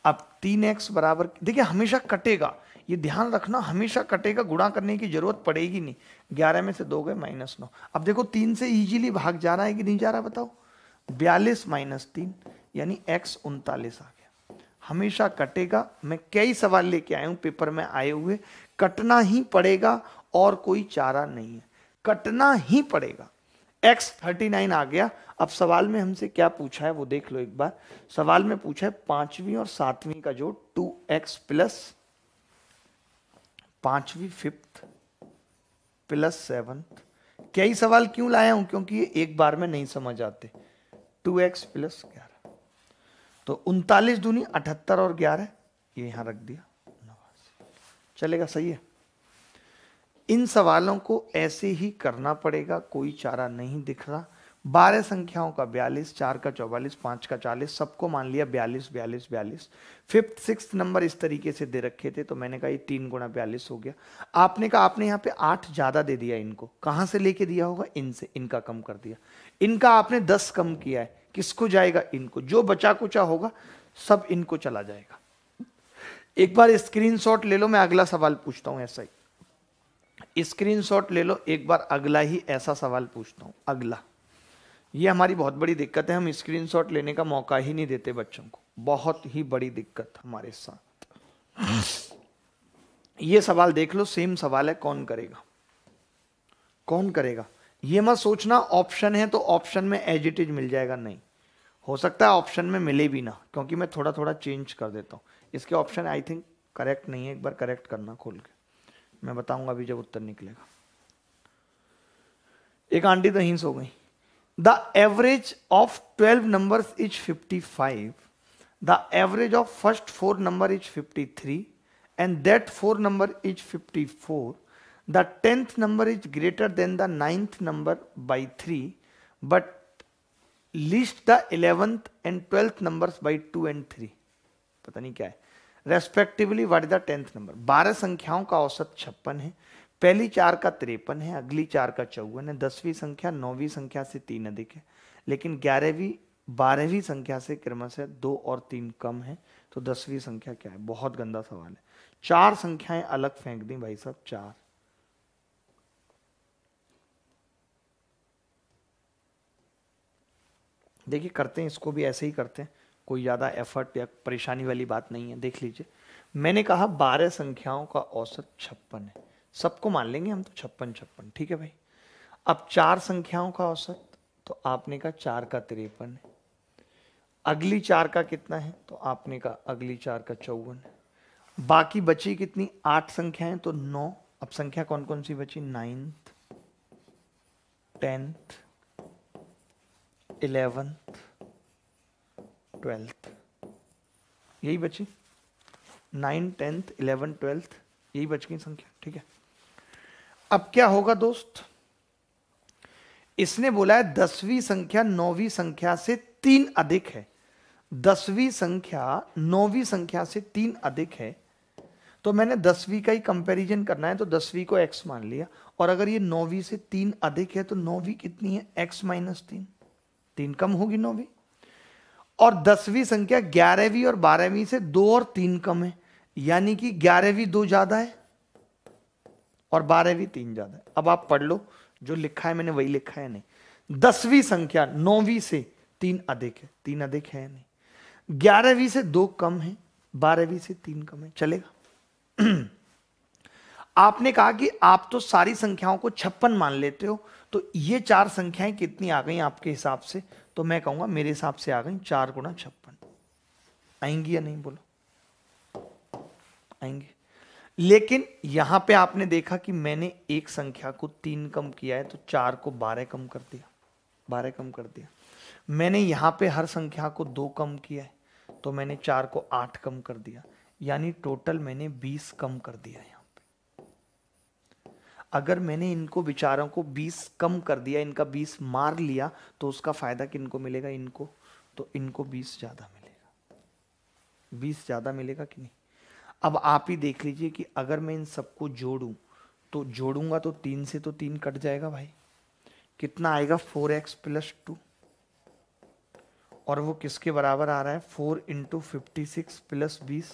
अब 3x बराबर, देखिए हमेशा कटेगा, ये ध्यान रखना, हमेशा कटेगा, गुणा करने की जरूरत पड़ेगी नहीं। 11 में से 2 गए -9। अब देखो 3 से इजीली भाग जा रहा है कि नहीं जा रहा, बताओ। 42 - 3 यानी x 39 आ गया। हमेशा कटेगा। मैं कई सवाल लेके आया हूं पेपर में आए हुए, कटना ही पड़ेगा और कोई चारा नहीं है, कटना ही पड़ेगा। x 39 आ गया। अब सवाल में हमसे क्या पूछा है वो देख लो एक बार। सवाल में पूछा है 5वीं और 7वीं का जोड़, 2x प्लस 5वीं 5th प्लस 7th। कई सवाल क्यों लाया हूं, क्योंकि ये एक बार में नहीं समझ आते। 2x प्लस 11 तो 39 दूनी 78 और 11 ये यहां रख दिया 89। चलेगा, सही है। इन सवालों को ऐसे ही करना पड़ेगा, कोई चारा नहीं दिख रहा। 12 संख्याओं का 42, 4 का 44, 5 का 40, सबको मान लिया 42 42 42। फिफ्थ सिक्स नंबर इस तरीके से दे रखे थे, तो मैंने कहा ये 3 गुणा 42 हो गया। आपने कहा आपने यहाँ पे 8 ज्यादा दे दिया इनको, कहां से लेके दिया होगा, इनसे, इनका कम कर दिया। इनका आपने 10 कम किया है, किसको जाएगा, इनको। जो बचा कुचा होगा सब इनको चला जाएगा। एक बार स्क्रीनशॉट ले लो, मैं अगला सवाल पूछता हूं ऐसा ही। स्क्रीनशॉट ले लो एक बार, अगला ही ऐसा सवाल पूछता हूं, अगला। ये हमारी बहुत बड़ी दिक्कत है, हम स्क्रीनशॉट लेने का मौका ही नहीं देते बच्चों को, बहुत ही बड़ी दिक्कत हमारे साथ। ये सवाल देख लो, सेम सवाल है, कौन करेगा, कौन करेगा। ये मत सोचना ऑप्शन है तो ऑप्शन में एज इट इज मिल जाएगा, नहीं, हो सकता है ऑप्शन में मिले भी ना, क्योंकि मैं थोड़ा थोड़ा चेंज कर देता हूं। इसके ऑप्शन आई थिंक करेक्ट नहीं है, एक बार करेक्ट करना खोल के, मैं बताऊंगा अभी जब उत्तर निकलेगा। एक आंटी तो हिंस हो गई। The average of 12 numbers is 55. The average of first 4 number is 53, and that 4 number is 54. The 10th number is greater than the 9th number by 3, but list the 11th and 12th numbers by 2 and 3. पता नहीं क्या है। Respectively what is the 10th number. 12 संख्याओं का औसत 56 है, पहली 4 का 53 है, अगली 4 का 54 है, 10वीं संख्या 9वीं संख्या से 3 अधिक है, लेकिन 11वीं 12वीं संख्या से क्रमशः 2 और 3 कम है, तो 10वीं संख्या क्या है। बहुत गंदा सवाल है, 4 संख्याएं अलग फेंक दी भाई साहब, 4। देखिए करते हैं, इसको भी ऐसे ही करते हैं, कोई ज्यादा एफर्ट या परेशानी वाली बात नहीं है। देख लीजिए, मैंने कहा 12 संख्याओं का औसत 56 है, सबको मान लेंगे हम तो 56 56, ठीक है भाई। अब 4 संख्याओं का औसत, तो आपने कहा 4 का 53 है, अगली 4 का कितना है, तो आपने कहा अगली 4 का 54 है, बाकी बची कितनी 8 संख्याएं, तो 9। अब संख्या कौन कौन सी बची, 9th 10th 11th 12th, यही बची 9 10th 11 12th, यही बच गई संख्या, ठीक है। अब क्या होगा दोस्त, इसने बोला है 10वीं संख्या 9वीं संख्या से 3 अधिक है। 10वीं संख्या 9वीं संख्या से 3 अधिक है, तो मैंने 10वीं का ही कंपैरिजन करना है, तो 10वीं को x मान लिया, और अगर ये 9वीं से 3 अधिक है तो 9वीं कितनी है, x माइनस 3, 3 कम होगी 9वीं। और 10वीं संख्या 11वीं और 12वीं से 2 और 3 कम है, यानी कि 11वीं 2 ज्यादा है और 12वीं 3 ज्यादा है। अब आप पढ़ लो, जो लिखा है मैंने वही लिखा है, नहीं। 10वीं संख्या 9वीं से 3 अधिक है, 3 अधिक है नहीं, 11वीं से 2 कम है, 12वीं से 3 कम है, चलेगा। आपने कहा कि आप तो सारी संख्याओं को 56 मान लेते हो, तो ये 4 संख्याएं कितनी आ गई आपके हिसाब से, तो मैं कहूंगा मेरे हिसाब से आ गई 4 गुणा 56। आएंगी या नहीं, बोलो आएंगी। लेकिन यहां पे आपने देखा कि मैंने एक संख्या को 3 कम किया है, तो 4 को 12 कम कर दिया, 12 कम कर दिया। मैंने यहां पे हर संख्या को 2 कम किया है, तो मैंने 4 को 8 कम कर दिया, यानी टोटल मैंने 20 कम कर दिया यहां पे। अगर मैंने इनको विचारों को 20 कम कर दिया, इनका 20 मार लिया, तो उसका फायदा किनको मिलेगा, इनको, तो इनको 20 ज्यादा मिलेगा, 20 ज्यादा मिलेगा कि नहीं। अब आप ही देख लीजिए कि अगर मैं इन सबको जोड़ूं, तो जोड़ूंगा तो 3 से तो 3 कट जाएगा भाई, कितना आएगा 4x प्लस 2, और वो किसके बराबर आ रहा है, 4 इंटू 56 प्लस 20।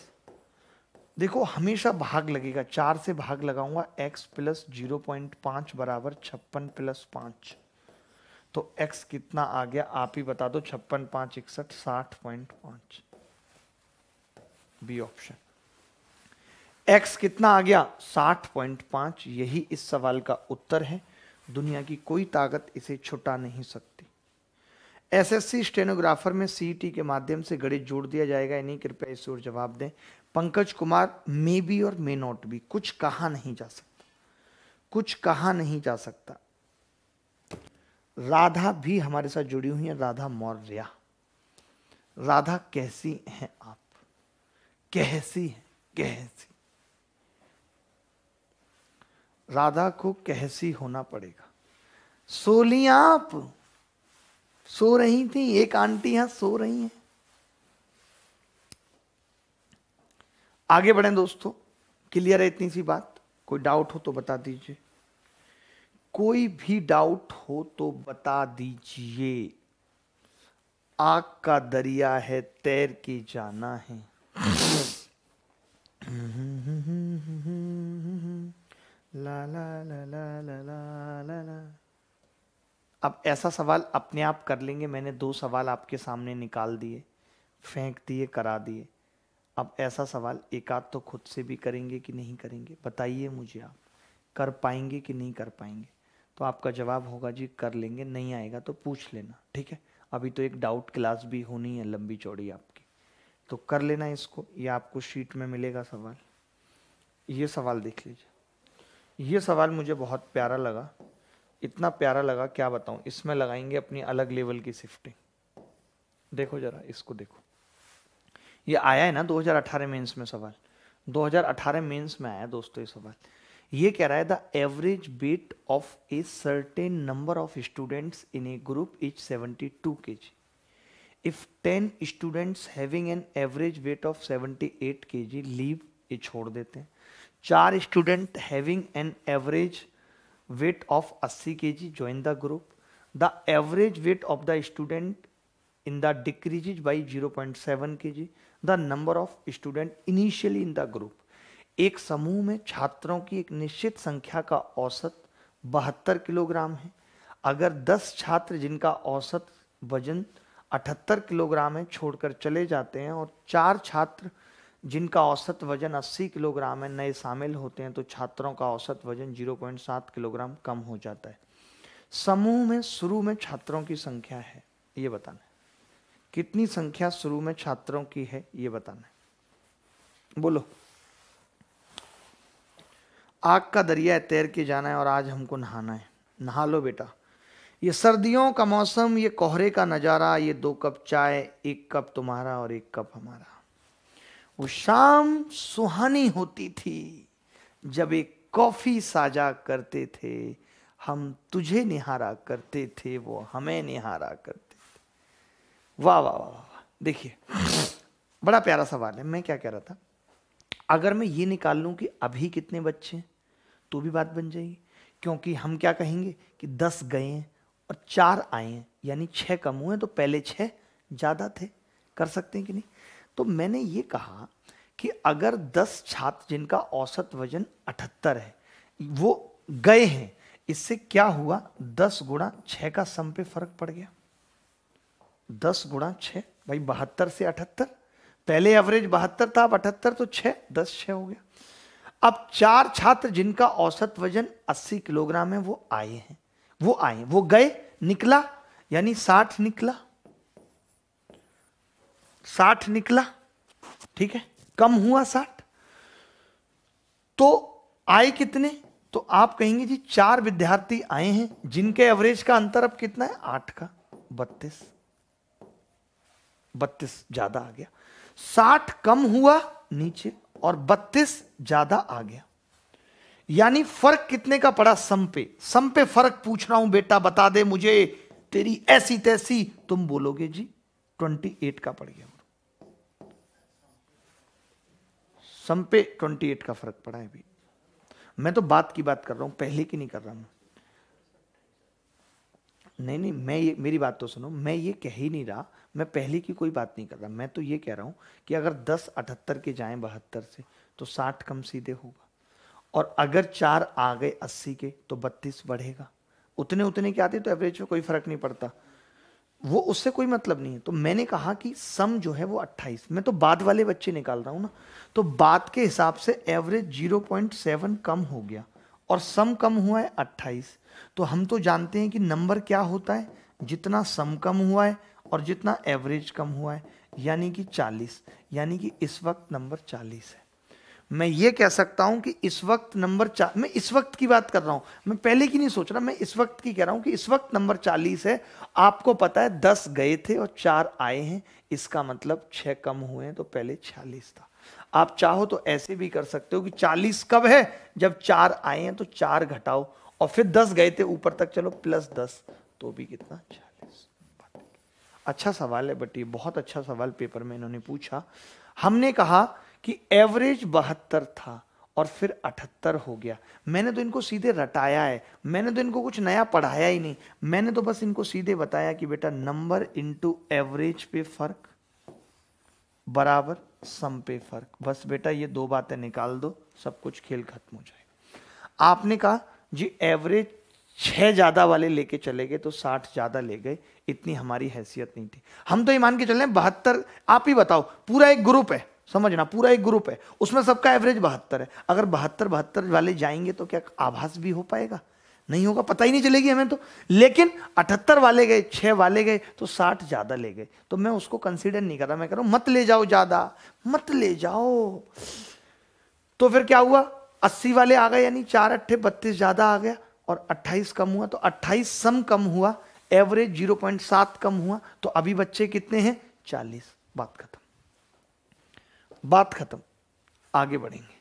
देखो हमेशा भाग लगेगा, 4 से भाग लगाऊंगा, x प्लस 0.5 बराबर 56 प्लस 5, तो x कितना आ गया आप ही बता दो, 56 5 61 60.5, बी ऑप्शन। x कितना आ गया 60.5, यही इस सवाल का उत्तर है, दुनिया की कोई ताकत इसे छुटा नहीं सकती। एसएससी स्टेनोग्राफर में सीईटी के माध्यम से गणित जोड़ दिया जाएगा या नहीं, कृपया इस ओर जवाब दें। पंकज कुमार, मे बी और मे नॉट बी, कुछ कहा नहीं जा सकता, कुछ कहा नहीं जा सकता। राधा भी हमारे साथ जुड़ी हुई है, राधा मौर्य। राधा कैसी हैं आप, कैसी हैं, कैसी, राधा को कैसी होना पड़ेगा। सोली आप, सो रही थी, एक आंटी यहां सो रही हैं। आगे बढ़ें दोस्तों, क्लियर है इतनी सी बात? कोई डाउट हो तो बता दीजिए, कोई भी डाउट हो तो बता दीजिए। आग का दरिया है, तैर के जाना है। ला ला ला ला ला ला ला ला। अब ऐसा सवाल अपने आप कर लेंगे। मैंने 2 सवाल आपके सामने निकाल दिए, फेंक दिए, करा दिए। अब ऐसा सवाल एक आध तो खुद से भी करेंगे कि नहीं करेंगे? बताइए मुझे, आप कर पाएंगे कि नहीं कर पाएंगे? तो आपका जवाब होगा जी कर लेंगे, नहीं आएगा तो पूछ लेना, ठीक है? अभी तो एक डाउट क्लास भी होनी है लंबी चौड़ी आपकी, तो कर लेना इसको। ये आपको शीट में मिलेगा सवाल। ये सवाल देख लीजिए, ये सवाल मुझे बहुत प्यारा लगा, इतना प्यारा लगा क्या बताऊं। इसमें लगाएंगे अपनी अलग लेवल की शिफ्टिंग। देखो जरा इसको, देखो ये आया है ना 2018 मेंस में सवाल, 2018 मेंस में आया दोस्तों ये सवाल। ये कह रहा है the average weight of a certain number of students in A group is 72 kg। If 10 students having an average weight of 78 kg leave, ये छोड़ देते हैं। 4 student having an average weight of 80 kg join the group. The average weight of the student in the decreases by 0.7 kg. The number of student initially in the group. एक समूह में छात्रों की एक निश्चित संख्या का औसत 72 किलोग्राम है। अगर 10 छात्र जिनका औसत वजन 78 किलोग्राम है छोड़कर चले जाते हैं और 4 छात्र जिनका औसत वजन 80 किलोग्राम है नए शामिल होते हैं, तो छात्रों का औसत वजन 0.7 किलोग्राम कम हो जाता है। समूह में शुरू में छात्रों की संख्या है, ये बताना है। कितनी संख्या शुरू में छात्रों की है, ये बताना है। बोलो। आग का दरिया है, तैर के जाना है और आज हमको नहाना है। नहा लो बेटा। ये सर्दियों का मौसम, ये कोहरे का नज़ारा, ये 2 कप चाय, 1 कप तुम्हारा और 1 कप हमारा। वो शाम सुहानी होती थी जब एक कॉफी साजा करते थे, हम तुझे निहारा करते थे, वो हमें निहारा करते थे। वाह वाह वाह वाह। देखिए बड़ा प्यारा सवाल है। मैं क्या कह रहा था, अगर मैं ये निकाल लूं कि अभी कितने बच्चे हैं तो भी बात बन जाएगी, क्योंकि हम क्या कहेंगे कि 10 गए हैं और 4 आए हैं, यानी 6 कम हुए, तो पहले 6 ज़्यादा थे। कर सकते हैं कि नहीं? तो मैंने ये कहा कि अगर 10 छात्र जिनका औसत वजन 78 है वो गए हैं, इससे क्या हुआ, 10 गुणा 6 का सम पे फर्क पड़ गया। 10 गुणा 6 भाई 72 से 78, पहले एवरेज 72 था, अब 78, तो 6 10 6 हो गया। अब 4 छात्र जिनका औसत वजन 80 किलोग्राम है वो आए हैं, वो गए, निकला यानी 60 निकला, 60 निकला, ठीक है, कम हुआ 60। तो आए कितने? तो आप कहेंगे जी 4 विद्यार्थी आए हैं जिनके एवरेज का अंतर अब कितना है, 8 का 32, 32 ज्यादा आ गया। 60 कम हुआ नीचे और 32 ज्यादा आ गया, यानी फर्क कितने का पड़ा, सम पे। सम पे फर्क पूछ रहा हूं बेटा, बता दे मुझे, तेरी ऐसी तैसी, तुम बोलोगे जी 28 का पड़ गया। सम पे 28 का फर्क पड़ा है। अभी मैं तो बात की बात कर रहा हूं, पहले की नहीं कर रहा हूं। नहीं, मैं ये, मेरी बात तो सुनो, मैं ये कह ही नहीं रहा, मैं पहले की कोई बात नहीं कर रहा। मैं तो ये कह रहा हूं कि अगर 10 78 के जाएं 72 से तो 60 कम सीधे होगा, और अगर 4 आ गए 80 के तो 32 बढ़ेगा। उतने उतने के आते तो एवरेज में कोई फर्क नहीं पड़ता, वो उससे कोई मतलब नहीं है। तो मैंने कहा कि सम जो है वो 28, मैं तो बाद वाले बच्चे निकाल रहा हूं ना, तो बाद के हिसाब से एवरेज 0.7 कम हो गया और सम कम हुआ है 28। तो हम तो जानते हैं कि नंबर क्या होता है, जितना सम कम हुआ है और जितना एवरेज कम हुआ है, यानी कि 40, यानी कि इस वक्त नंबर 40 है। मैं ये कह सकता हूं कि इस वक्त नंबर मैं इस वक्त की बात कर रहा हूं, मैं पहले की नहीं सोच रहा, मैं इस वक्त की कह रहा हूं कि इस वक्त नंबर 40 है। आपको पता है 10 गए थे और 4 आए हैं, इसका मतलब 6 कम हुए हैं, तो पहले 46 था। आप चाहो तो ऐसे भी कर सकते हो कि 40 कब है, जब 4 आए हैं तो 4 घटाओ और फिर 10 गए थे ऊपर तक, चलो +10, तो भी कितना 40। अच्छा सवाल है बट ये बहुत अच्छा सवाल पेपर में इन्होंने पूछा। हमने कहा कि एवरेज 72 था और फिर 78 हो गया। मैंने तो इनको सीधे रटाया है, मैंने तो इनको कुछ नया पढ़ाया ही नहीं, मैंने तो बस इनको सीधे बताया कि बेटा नंबर इनटू एवरेज पे फर्क बराबर सम पे फर्क। बस बेटा ये दो बातें निकाल दो, सब कुछ खेल खत्म हो जाएगा। आपने कहा जी एवरेज 6 ज्यादा वाले लेके चले गए तो 60 ज्यादा ले गए, इतनी हमारी हैसियत नहीं थी। हम तो ये मान के चल रहे हैं 72। आप ही बताओ, पूरा एक ग्रुप है, समझना पूरा एक ग्रुप है, उसमें सबका एवरेज 72 है। अगर 72 वाले जाएंगे तो क्या आभास भी हो पाएगा? नहीं होगा, पता ही नहीं चलेगी हमें तो। लेकिन 78 वाले गए, 6 वाले गए तो 60 ज्यादा ले गए, तो मैं उसको कंसीडर नहीं कर रहा। मैं कह रहा हूं मत ले जाओ, ज्यादा मत ले जाओ। तो फिर क्या हुआ, 80 वाले आ गए, यानी 4 अट्ठे 32 ज्यादा आ गया और 28 कम हुआ, तो 28 सम कम हुआ, एवरेज 0.7 कम हुआ, तो अभी बच्चे कितने हैं? 40। बात खत्म, बात खत्म। आगे बढ़ेंगे।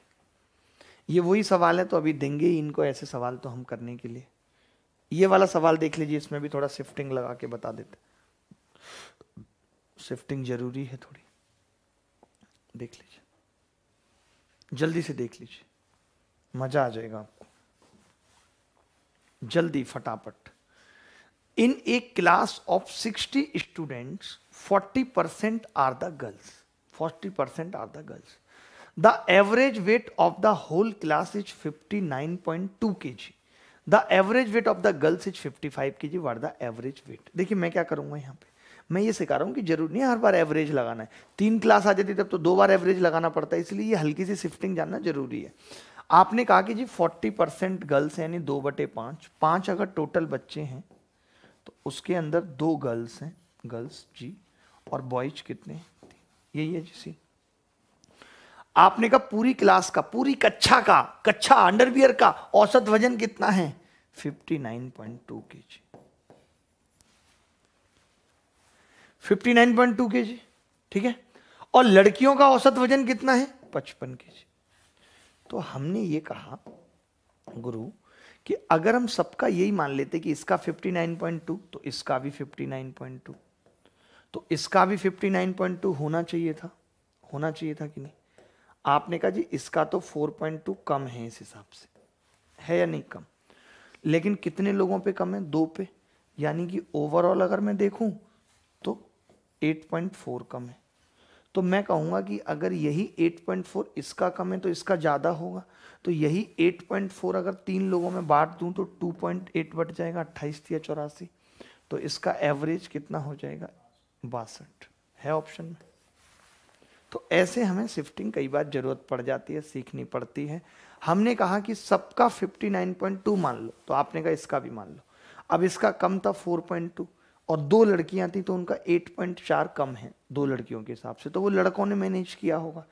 ये वही सवाल है तो अभी देंगे ही इनको ऐसे सवाल तो हम करने के लिए। ये वाला सवाल देख लीजिए, इसमें भी थोड़ा शिफ्टिंग लगा के बता देते। शिफ्टिंग जरूरी है थोड़ी, देख लीजिए, जल्दी से देख लीजिए, मजा आ जाएगा आपको। जल्दी फटाफट। In a class of 60 students 40% are the girls, 40% are the girls. The average weight of the whole class is 59.2 kg. The average weight of the girls is 55 kg. What the average weight? देखिए मैं क्या करूंगा यहाँ पे, मैं ये सिखा रहा हूँ कि जरूरी नहीं हर बार एवरेज लगाना है। 3 क्लास आ जाती तब तो 2 बार एवरेज लगाना पड़ता है, इसलिए ये हल्की सी शिफ्टिंग जानना जरूरी है। आपने कहा कि जी 40% गर्ल्स है, यानी 2/5। 5 अगर टोटल बच्चे हैं तो उसके अंदर 2 गर्ल्स हैं, गर्ल्स जी, और बॉयज कितने हैं? यही है जी सी। आपने कहा पूरी क्लास का, पूरी कक्षा अंडरवियर का औसत वजन कितना है? 59.2 kg। 59.2 kg, ठीक है। और लड़कियों का औसत वजन कितना है? 55 kg। तो हमने ये कहा गुरु कि अगर हम सबका यही मान लेते कि इसका 59.2 तो इसका भी 59.2, तो इसका भी 59.2 होना चाहिए था, होना चाहिए था कि नहीं? आपने कहा जी इसका तो 4.2 कम है, इस हिसाब से है या नहीं कम? लेकिन कितने लोगों पे कम है? 2 पे, यानी कि ओवरऑल अगर मैं देखूं तो 8.4 कम है। तो मैं कहूंगा कि अगर यही 8.4 इसका कम है तो इसका ज्यादा होगा, तो यही 8.4 अगर 3 लोगों में बांट दूं तो 2.8 बट जाएगा, 28 या 84, तो इसका एवरेज कितना हो जाएगा? 62 है ऑप्शन में। तो ऐसे हमें शिफ्टिंग कई बार जरूरत पड़ जाती है, सीखनी पड़ती है। हमने कहा कि सबका 59.2 मान लो, तो आपने कहा इसका भी मान लो। अब इसका कम था 4.2 और 2 लड़कियां थी तो उनका 8.4 कम है 2 लड़कियों के हिसाब से, तो वो लड़कों ने मैनेज किया होगा।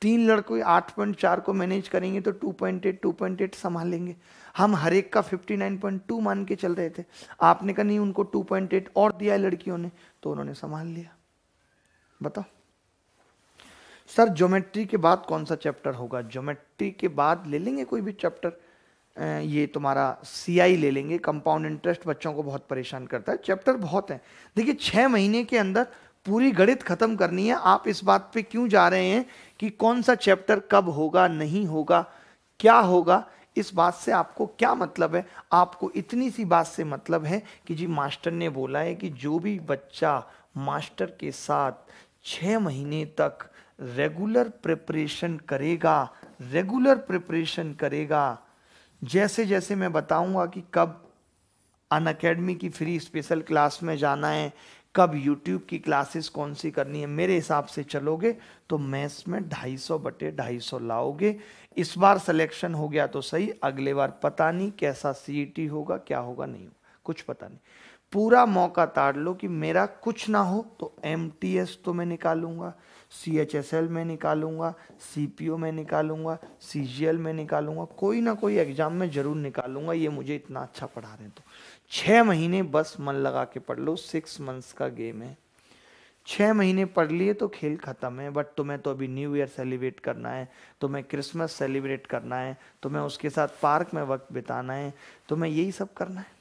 3 लड़कों 8.4 को मैनेज करेंगे तो 2.8 संभालेंगे। हम हर एक का 59.2 मान के चल रहे थे, आपने कहा नहीं उनको 2.8 और दिया लड़कियों ने, तो उन्होंने संभाल लिया। बताओ सर ज्योमेट्री के बाद कौन सा चैप्टर होगा? ज्योमेट्री के बाद ले लेंगे कोई भी चैप्टर, ये तुम्हारा सीआई ले लेंगे, कंपाउंड इंटरेस्ट बच्चों को बहुत परेशान करता है, चैप्टर बहुत हैं। देखिए 6 महीने के अंदर पूरी गणित खत्म करनी है। आप इस बात पे क्यों जा रहे हैं कि कौन सा चैप्टर कब होगा, नहीं होगा, क्या होगा, इस बात से आपको क्या मतलब है? आपको इतनी सी बात से मतलब है कि जी मास्टर ने बोला है कि जो भी बच्चा मास्टर के साथ 6 महीने तक रेगुलर प्रिपरेशन करेगा, रेगुलर प्रिपरेशन करेगा, जैसे जैसे मैं बताऊंगा कि कब अनअकैडमी की फ्री स्पेशल क्लास में जाना है, कब यूट्यूब की क्लासेस कौन सी करनी है, मेरे हिसाब से चलोगे तो मैथ्स में 250/250 लाओगे। इस बार सिलेक्शन हो गया तो सही, अगले बार पता नहीं कैसा सीईटी होगा, क्या होगा, नहीं होगा, कुछ पता नहीं। पूरा मौका ताड़ लो कि मेरा कुछ ना हो तो एमटीएस तो मैं निकालूंगा, सीएचएसएल में निकालूंगा, सीपीओ में निकालूंगा, सीजीएल में निकालूंगा, कोई ना कोई एग्जाम में जरूर निकालूंगा। ये मुझे इतना अच्छा पढ़ा रहे हैं तो 6 महीने बस मन लगा के पढ़ लो, 6 मंथ्स का गेम है। 6 महीने पढ़ लिए तो खेल खत्म है। बट तुम्हें तो अभी न्यू ईयर सेलिब्रेट करना है, तुम्हें क्रिसमस सेलिब्रेट करना है, तुम्हें उसके साथ पार्क में वक्त बिताना है, तुम्हें यही सब करना है।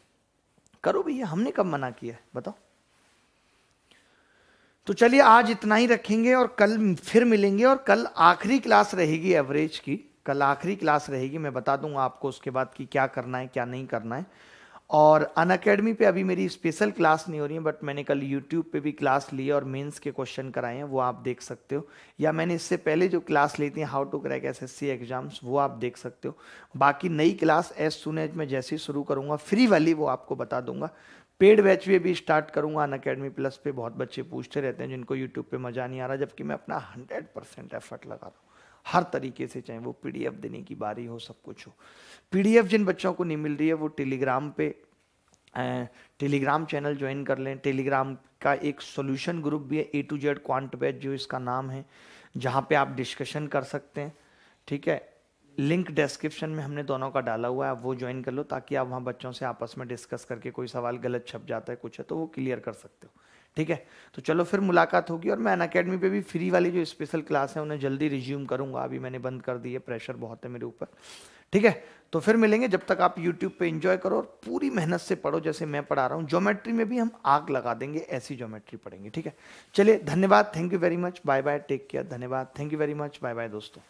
करो भैया, हमने कब मना किया है बताओ? तो चलिए आज इतना ही रखेंगे और कल फिर मिलेंगे। और कल आखिरी क्लास रहेगी एवरेज की, कल आखिरी क्लास रहेगी। मैं बता दूंगा आपको उसके बाद कि क्या करना है क्या नहीं करना है। और अनअकैडमी पे अभी मेरी स्पेशल क्लास नहीं हो रही है, बट मैंने कल यूट्यूब पे भी क्लास ली है और मेंस के क्वेश्चन कराए हैं, वो आप देख सकते हो। या मैंने इससे पहले जो क्लास ली थी how to crack SSC exams, वो आप देख सकते हो। बाकी नई क्लास एज सुन एज मैं जैसे ही शुरू करूंगा फ्री वाली, वो आपको बता दूंगा। पेड बैच भी अभी स्टार्ट करूंगा अनअकैडमी प्लस पे। बहुत बच्चे पूछते रहते हैं जिनको यूट्यूब पे मजा नहीं आ रहा, जबकि मैं अपना 100% एफर्ट लगा रहा हूँ हर तरीके से, चाहे वो पीडीएफ देने की बारी हो, सब कुछ हो। पीडीएफ जिन बच्चों को नहीं मिल रही है वो टेलीग्राम पे टेलीग्राम चैनल ज्वाइन कर लें। टेलीग्राम का एक सॉल्यूशन ग्रुप भी है, A to Z quant batch जो इसका नाम है, जहाँ पे आप डिस्कशन कर सकते हैं। ठीक है, लिंक डिस्क्रिप्शन में हमने दोनों का डाला हुआ है, आप वो ज्वाइन कर लो ताकि आप वहाँ बच्चों से आपस में डिस्कस करके कोई सवाल गलत छप जाता है कुछ है तो वो क्लियर कर सकते हो। ठीक है, तो चलो फिर मुलाकात होगी। और मैं अनअकैडमी पे भी फ्री वाली जो स्पेशल क्लास है उन्हें जल्दी रिज्यूम करूंगा, अभी मैंने बंद कर दी है, प्रेशर बहुत है मेरे ऊपर। ठीक है, तो फिर मिलेंगे। जब तक आप यूट्यूब पे एंजॉय करो और पूरी मेहनत से पढ़ो जैसे मैं पढ़ा रहा हूँ। ज्योमेट्री में भी हम आग लगा देंगे, ऐसी ज्योमेट्री पढ़ेंगे। ठीक है, चलिए धन्यवाद, thank you very much, bye bye, take care, धन्यवाद, thank you very much, bye bye दोस्तों।